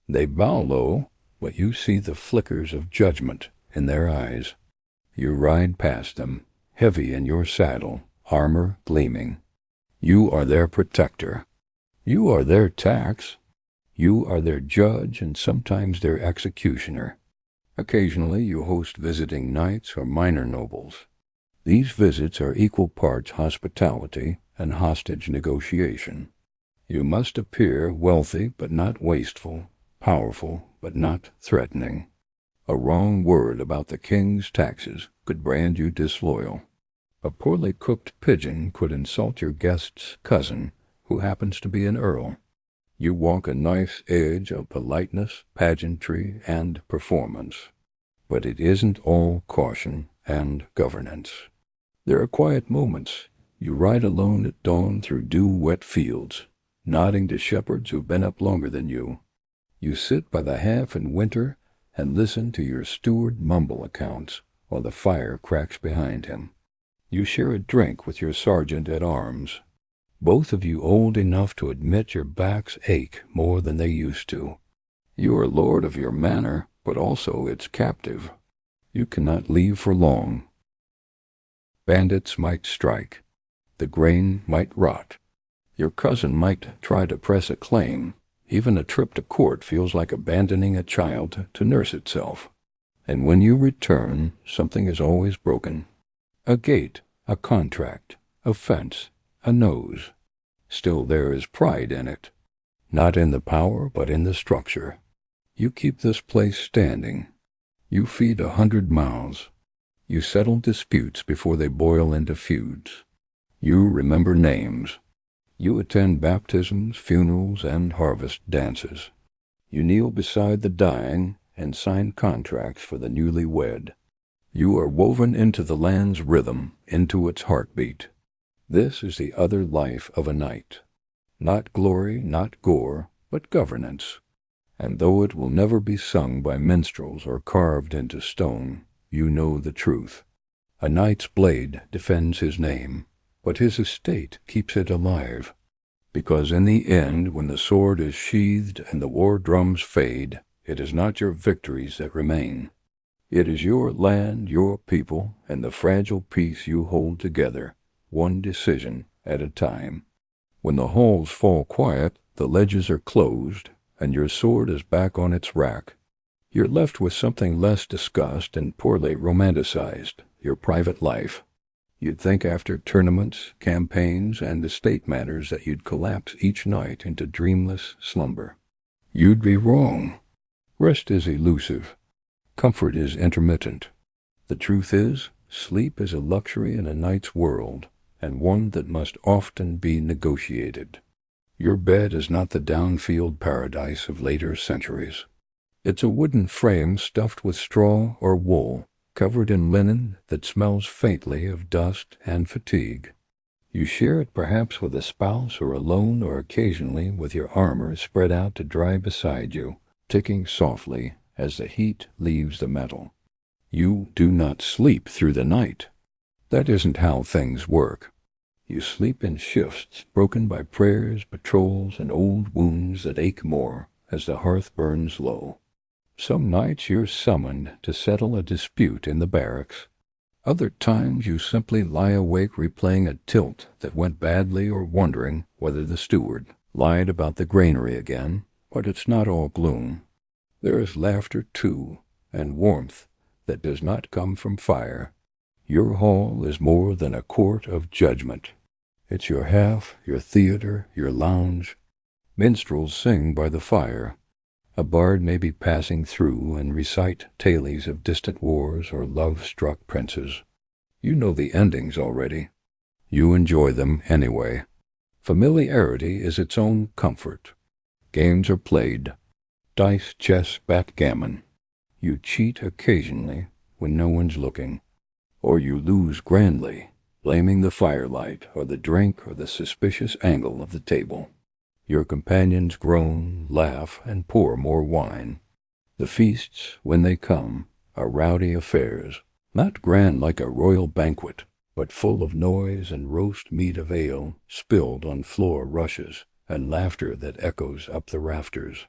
They bow low, but you see the flickers of judgment in their eyes. You ride past them, heavy in your saddle, armor gleaming. You are their protector. You are their tax. You are their judge and sometimes their executioner. Occasionally you host visiting knights or minor nobles. These visits are equal parts hospitality and hostage negotiation. You must appear wealthy but not wasteful, powerful but not threatening. A wrong word about the king's taxes could brand you disloyal. A poorly cooked pigeon could insult your guest's cousin, who happens to be an earl. You walk a nice edge of politeness, pageantry, and performance. But it isn't all caution and governance. There are quiet moments. You ride alone at dawn through dew-wet fields, nodding to shepherds who've been up longer than you. You sit by the half in winter and listen to your steward mumble accounts while the fire cracks behind him. You share a drink with your sergeant at arms, both of you old enough to admit your backs ache more than they used to. You are lord of your manor, but also its captive. You cannot leave for long. Bandits might strike. The grain might rot. Your cousin might try to press a claim. Even a trip to court feels like abandoning a child to nurse itself. And when you return, something is always broken. A gate, a contract, a fence, a nose. Still there is pride in it. Not in the power, but in the structure. You keep this place standing. You feed 100 mouths. You settle disputes before they boil into feuds. You remember names. You attend baptisms, funerals, and harvest dances. You kneel beside the dying and sign contracts for the newly wed. You are woven into the land's rhythm, into its heartbeat. This is the other life of a knight. Not glory, not gore, but governance. And though it will never be sung by minstrels or carved into stone, you know the truth. A knight's blade defends his name, but his estate keeps it alive. Because in the end, when the sword is sheathed and the war drums fade, it is not your victories that remain. It is your land, your people, and the fragile peace you hold together, one decision at a time. When the halls fall quiet, the ledges are closed, and your sword is back on its rack. You're left with something less discussed and poorly romanticized, your private life. You'd think after tournaments, campaigns, and estate matters that you'd collapse each night into dreamless slumber. You'd be wrong. Rest is elusive. Comfort is intermittent. The truth is, sleep is a luxury in a knight's world, and one that must often be negotiated. Your bed is not the downfield paradise of later centuries. It's a wooden frame stuffed with straw or wool, covered in linen that smells faintly of dust and fatigue. You share it perhaps with a spouse or alone or occasionally with your armor spread out to dry beside you, ticking softly as the heat leaves the metal. You do not sleep through the night. That isn't how things work. You sleep in shifts broken by prayers, patrols, and old wounds that ache more as the hearth burns low. Some nights you're summoned to settle a dispute in the barracks. Other times you simply lie awake replaying a tilt that went badly or wondering whether the steward lied about the granary again. But it's not all gloom. There is laughter, too, and warmth that does not come from fire. Your hall is more than a court of judgment. It's your half, your theater, your lounge. Minstrels sing by the fire. A bard may be passing through and recite tales of distant wars or love-struck princes. You know the endings already. You enjoy them anyway. Familiarity is its own comfort. Games are played. Dice, chess, backgammon. You cheat occasionally when no one's looking. Or you lose grandly, blaming the firelight or the drink or the suspicious angle of the table. Your companions groan, laugh, and pour more wine. The feasts, when they come, are rowdy affairs, not grand like a royal banquet, but full of noise and roast meat of ale spilled on floor rushes and laughter that echoes up the rafters.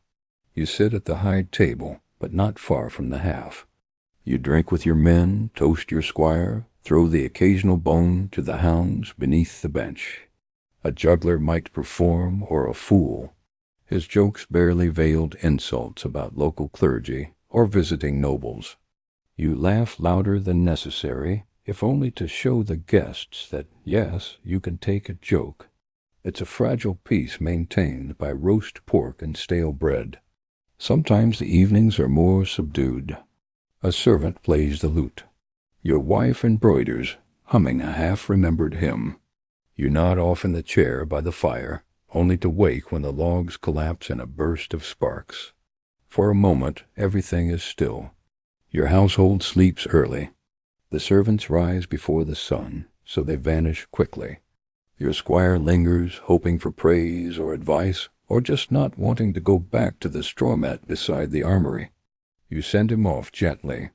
You sit at the high table, but not far from the half. You drink with your men, toast your squire, throw the occasional bone to the hounds beneath the bench. A juggler might perform, or a fool. His jokes barely veiled insults about local clergy or visiting nobles. You laugh louder than necessary, if only to show the guests that, yes, you can take a joke. It's a fragile peace maintained by roast pork and stale bread. Sometimes the evenings are more subdued. A servant plays the lute. Your wife embroiders, humming a half-remembered hymn. You nod off in the chair by the fire, only to wake when the logs collapse in a burst of sparks. For a moment, everything is still. Your household sleeps early. The servants rise before the sun, so they vanish quickly. Your squire lingers, hoping for praise or advice, or just not wanting to go back to the straw mat beside the armory. You send him off gently.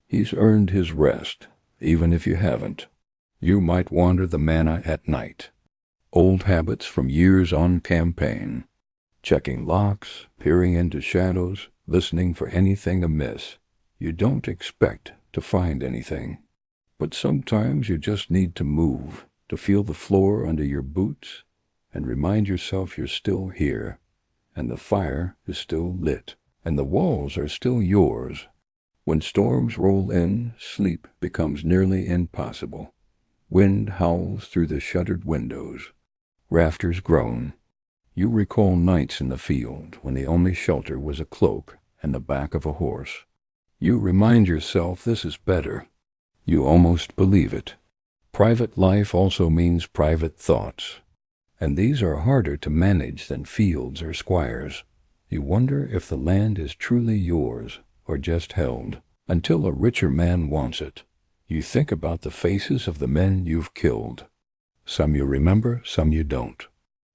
He's earned his rest, even if you haven't. You might wander the manor at night. Old habits from years on campaign. Checking locks, peering into shadows, listening for anything amiss. You don't expect to find anything. But sometimes you just need to move, to feel the floor under your boots, and remind yourself you're still here, and the fire is still lit, and the walls are still yours. When storms roll in, sleep becomes nearly impossible. Wind howls through the shuttered windows. Rafters groan. You recall nights in the field when the only shelter was a cloak and the back of a horse. You remind yourself this is better. You almost believe it. Private life also means private thoughts, and these are harder to manage than fields or squires. You wonder if the land is truly yours or just held until a richer man wants it. You think about the faces of the men you've killed. Some you remember, some you don't.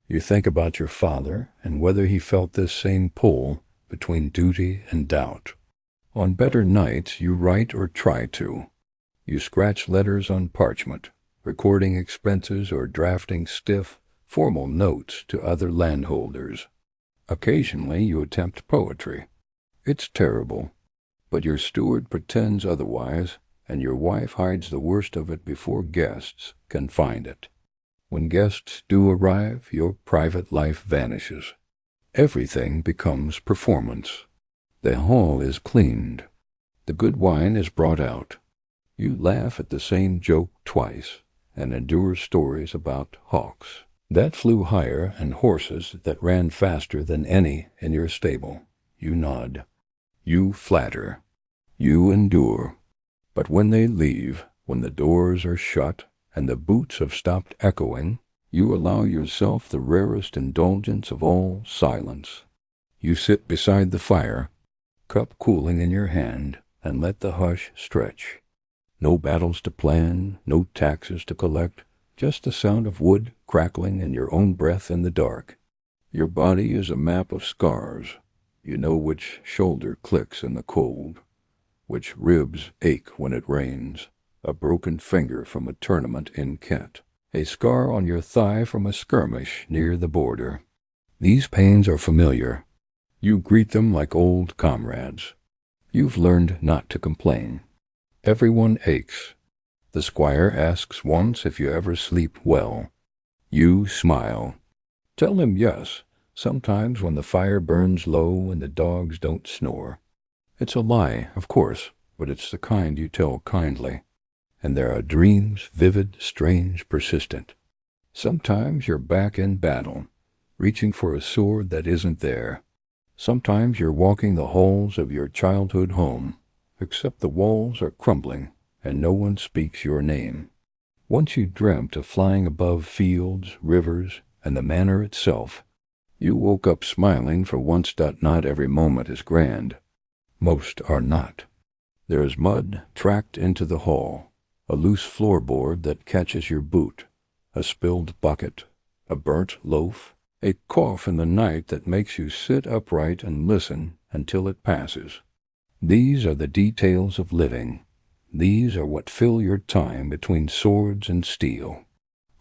You think about your father and whether he felt this same pull between duty and doubt. On better nights you write or try to. You scratch letters on parchment, recording expenses or drafting stiff, formal notes to other landholders. Occasionally you attempt poetry. It's terrible, but your steward pretends otherwise, and your wife hides the worst of it before guests can find it. When guests do arrive, your private life vanishes. Everything becomes performance. The hall is cleaned. The good wine is brought out. You laugh at the same joke twice, and endure stories about hawks that flew higher and horses that ran faster than any in your stable. You nod. You flatter. You endure. But when they leave, when the doors are shut and the boots have stopped echoing, you allow yourself the rarest indulgence of all, silence. You sit beside the fire, cup cooling in your hand, and let the hush stretch. No battles to plan, no taxes to collect, just the sound of wood crackling and your own breath in the dark. Your body is a map of scars. You know which shoulder clicks in the cold, which ribs ache when it rains, a broken finger from a tournament in Kent, a scar on your thigh from a skirmish near the border. These pains are familiar. You greet them like old comrades. You've learned not to complain. Everyone aches. The squire asks once if you ever sleep well. You smile. Tell him yes, sometimes when the fire burns low and the dogs don't snore. It's a lie, of course, but it's the kind you tell kindly. And there are dreams, vivid, strange, persistent. Sometimes you're back in battle, reaching for a sword that isn't there. Sometimes you're walking the halls of your childhood home, except the walls are crumbling and no one speaks your name. Once you dreamt of flying above fields, rivers, and the manor itself. You woke up smiling for once. Not every moment is grand. Most are not. There is mud tracked into the hall, a loose floorboard that catches your boot, a spilled bucket, a burnt loaf, a cough in the night that makes you sit upright and listen until it passes. These are the details of living. These are what fill your time between swords and steel.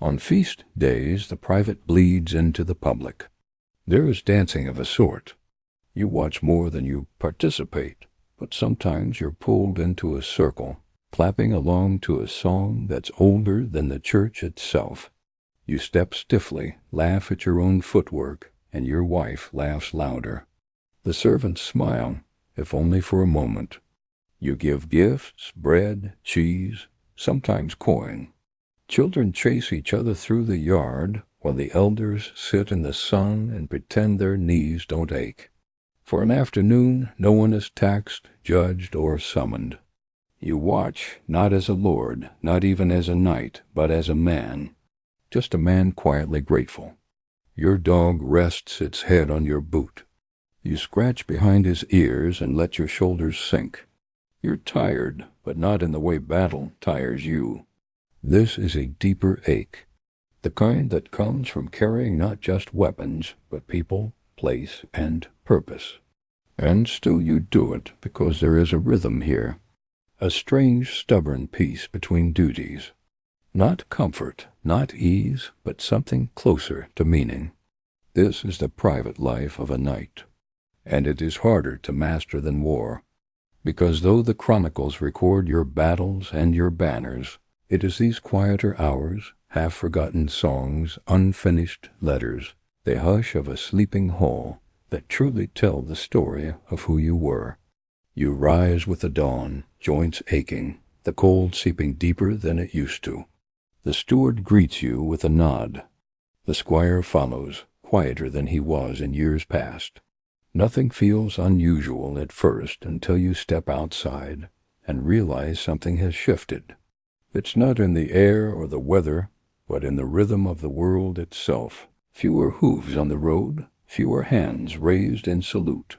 On feast days, the private bleeds into the public. There is dancing of a sort. You watch more than you participate, but sometimes you're pulled into a circle, clapping along to a song that's older than the church itself. You step stiffly, laugh at your own footwork, and your wife laughs louder. The servants smile, if only for a moment. You give gifts, bread, cheese, sometimes coin. Children chase each other through the yard, while the elders sit in the sun and pretend their knees don't ache. For an afternoon, no one is taxed, judged, or summoned. You watch, not as a lord, not even as a knight, but as a man. Just a man quietly grateful. Your dog rests its head on your boot. You scratch behind his ears and let your shoulders sink. You're tired, but not in the way battle tires you. This is a deeper ache, the kind that comes from carrying not just weapons, but people, place, and purpose. And still you do it because there is a rhythm here, a strange, stubborn peace between duties. Not comfort, not ease, but something closer to meaning. This is the private life of a knight, and it is harder to master than war. Because though the chronicles record your battles and your banners, it is these quieter hours, half-forgotten songs, unfinished letters, the hush of a sleeping hall, that truly tell the story of who you were. You rise with the dawn, joints aching, the cold seeping deeper than it used to. The steward greets you with a nod. The squire follows, quieter than he was in years past. Nothing feels unusual at first until you step outside and realize something has shifted. It's not in the air or the weather, but in the rhythm of the world itself. Fewer hooves on the road, fewer hands raised in salute.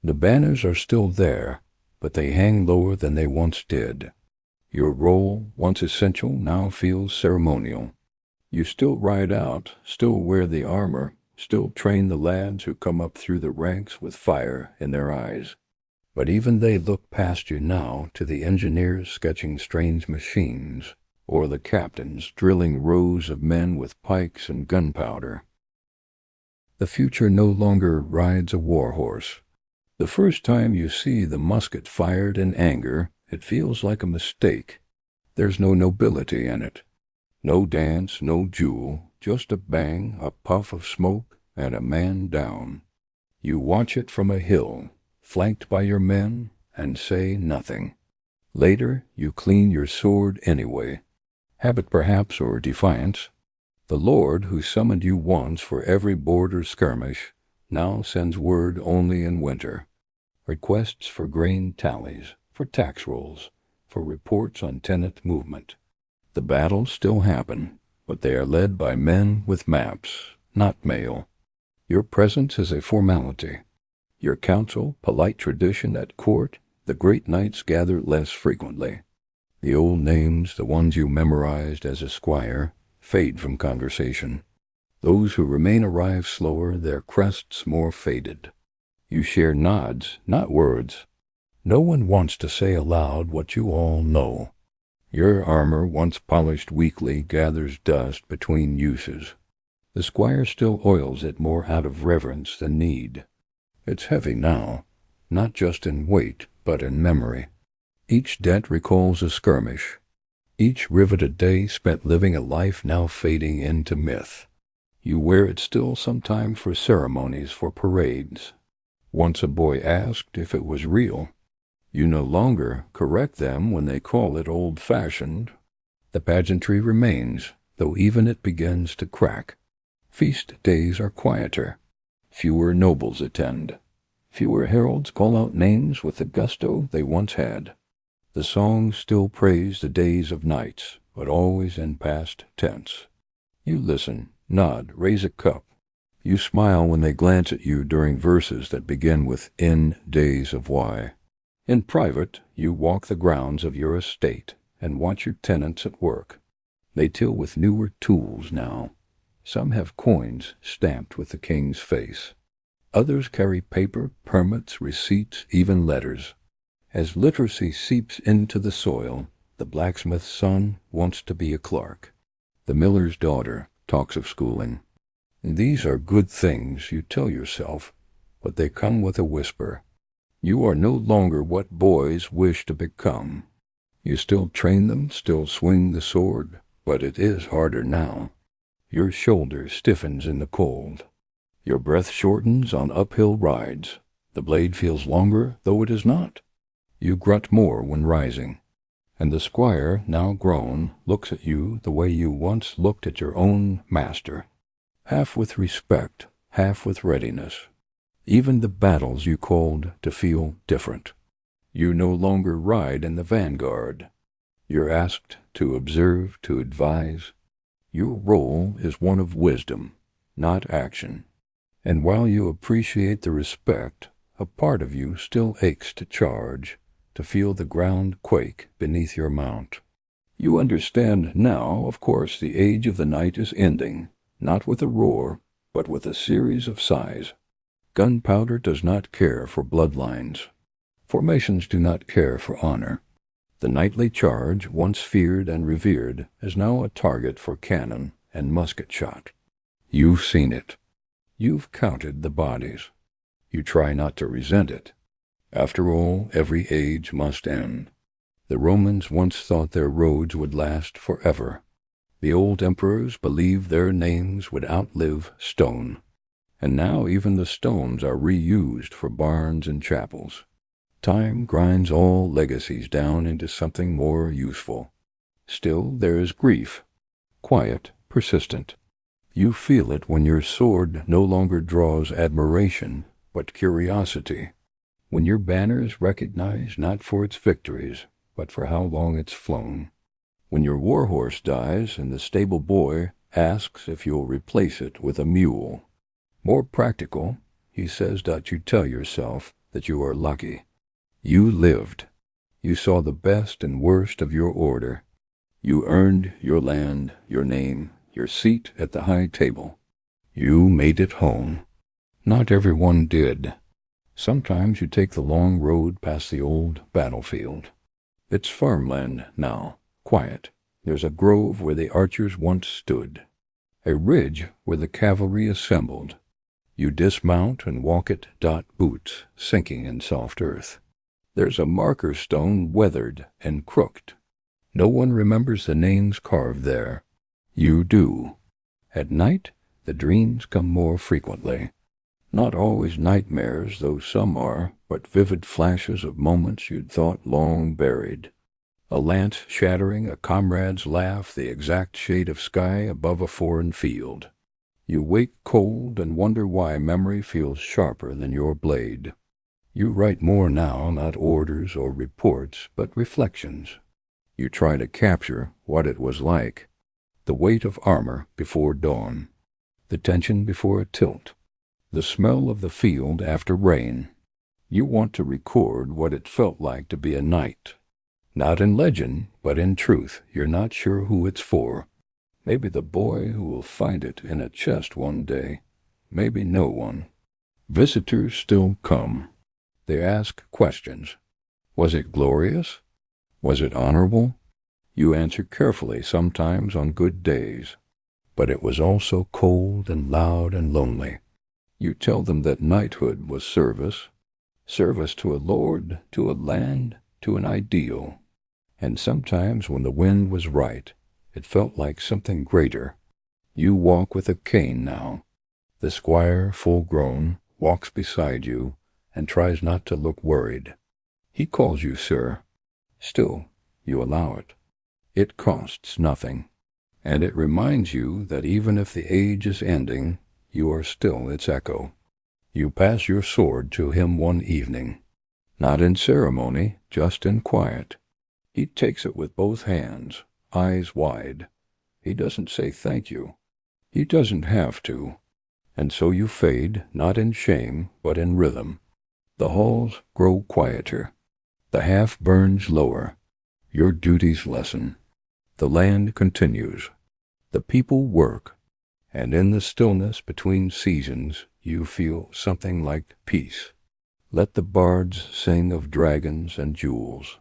The banners are still there, but they hang lower than they once did. Your role, once essential, now feels ceremonial. You still ride out, still wear the armor, still train the lads who come up through the ranks with fire in their eyes. But even they look past you now to the engineers sketching strange machines, or the captains drilling rows of men with pikes and gunpowder. The future no longer rides a war horse. The first time you see the musket fired in anger, it feels like a mistake. There's no nobility in it. No dance, no jewel, just a bang, a puff of smoke, and a man down. You watch it from a hill, flanked by your men, and say nothing. Later, you clean your sword anyway. Habit perhaps, or defiance. The Lord who summoned you once for every border skirmish now sends word only in winter. Requests for grain tallies, for tax rolls, for reports on tenant movement. The battles still happen, but they are led by men with maps, not mail. Your presence is a formality. Your counsel, polite tradition at court, the great knights gather less frequently. The old names, the ones you memorized as a squire, fade from conversation. Those who remain arrive slower, their crests more faded. You share nods, not words. No one wants to say aloud what you all know. Your armor, once polished weekly, gathers dust between uses. The squire still oils it more out of reverence than need. It's heavy now, not just in weight, but in memory. Each dent recalls a skirmish, each riveted day spent living a life now fading into myth. You wear it still sometimes for ceremonies, for parades. Once a boy asked if it was real. You no longer correct them when they call it old-fashioned. The pageantry remains, though even it begins to crack. Feast days are quieter. Fewer nobles attend. Fewer heralds call out names with the gusto they once had. The songs still praise the days of knights, but always in past tense. You listen, nod, raise a cup. You smile when they glance at you during verses that begin with "in days of why." In private, you walk the grounds of your estate and watch your tenants at work. They till with newer tools now. Some have coins stamped with the king's face. Others carry paper, permits, receipts, even letters. As literacy seeps into the soil, the blacksmith's son wants to be a clerk. The miller's daughter talks of schooling. These are good things, you tell yourself, but they come with a whisper. You are no longer what boys wish to become. You still train them, still swing the sword, but it is harder now. Your shoulder stiffens in the cold. Your breath shortens on uphill rides. The blade feels longer, though it is not. You grunt more when rising, and the squire, now grown, looks at you the way you once looked at your own master, half with respect, half with readiness. Even the battles you called to feel different. You no longer ride in the vanguard. You're asked to observe, to advise. Your role is one of wisdom, not action. And while you appreciate the respect, a part of you still aches to charge, to feel the ground quake beneath your mount. You understand now, of course, the age of the night is ending, not with a roar, but with a series of sighs. Gunpowder does not care for bloodlines. Formations do not care for honor. The nightly charge, once feared and revered, is now a target for cannon and musket shot. You've seen it. You've counted the bodies. You try not to resent it. After all, every age must end. The Romans once thought their roads would last forever. The old emperors believed their names would outlive stone. And now even the stones are reused for barns and chapels. Time grinds all legacies down into something more useful. Still there is grief, quiet, persistent. You feel it when your sword no longer draws admiration, but curiosity. When your banner's recognized not for its victories, but for how long it's flown. When your warhorse dies and the stable boy asks if you'll replace it with a mule. More practical, he says that you tell yourself that you are lucky. You lived. You saw the best and worst of your order. You earned your land, your name, your seat at the high table. You made it home. Not everyone did. Sometimes you take the long road past the old battlefield. It's farmland now, quiet. There's a grove where the archers once stood, a ridge where the cavalry assembled. You dismount and walk it, boots sinking in soft earth. There's a marker stone weathered and crooked. No one remembers the names carved there. You do. At night, the dreams come more frequently. Not always nightmares, though some are, but vivid flashes of moments you'd thought long buried. A lance shattering, a comrade's laugh, the exact shade of sky above a foreign field. You wake cold and wonder why memory feels sharper than your blade. You write more now, not orders or reports, but reflections. You try to capture what it was like. The weight of armor before dawn. The tension before a tilt. The smell of the field after rain. You want to record what it felt like to be a knight. Not in legend, but in truth. You're not sure who it's for. Maybe the boy who will find it in a chest one day. Maybe no one. Visitors still come. They ask questions. Was it glorious? Was it honorable? You answer carefully sometimes on good days. But it was also cold and loud and lonely. You tell them that knighthood was service. service to a lord, to a land, to an ideal. And sometimes when the wind was right, it felt like something greater. You walk with a cane now. The squire, full grown, walks beside you and tries not to look worried. He calls you sir. Still, you allow it. It costs nothing. And it reminds you that even if the age is ending, you are still its echo. You pass your sword to him one evening, not in ceremony, just in quiet. He takes it with both hands, eyes wide. He doesn't say thank you. He doesn't have to. And so you fade, not in shame, but in rhythm. The halls grow quieter. The half burns lower. Your duties lessen. The land continues. The people work. And in the stillness between seasons, you feel something like peace. Let the bards sing of dragons and jewels.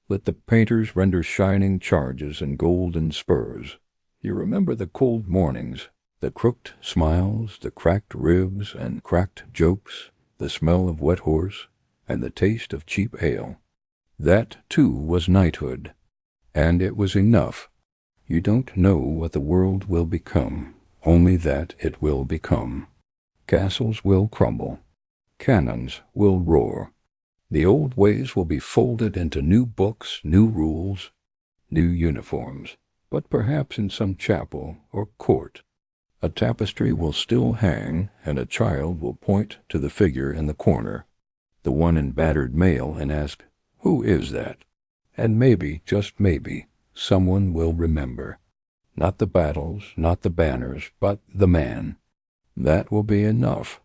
Let the painters render shining charges and golden spurs. You remember the cold mornings, the crooked smiles, the cracked ribs and cracked jokes, the smell of wet horse, and the taste of cheap ale. That, too, was knighthood. And it was enough. You don't know what the world will become, only that it will become. Castles will crumble. Cannons will roar. The old ways will be folded into new books, new rules, new uniforms. But perhaps in some chapel or court, a tapestry will still hang, and a child will point to the figure in the corner, the one in battered mail, and ask, "Who is that?" And maybe, just maybe, someone will remember. Not the battles, not the banners, but the man. That will be enough.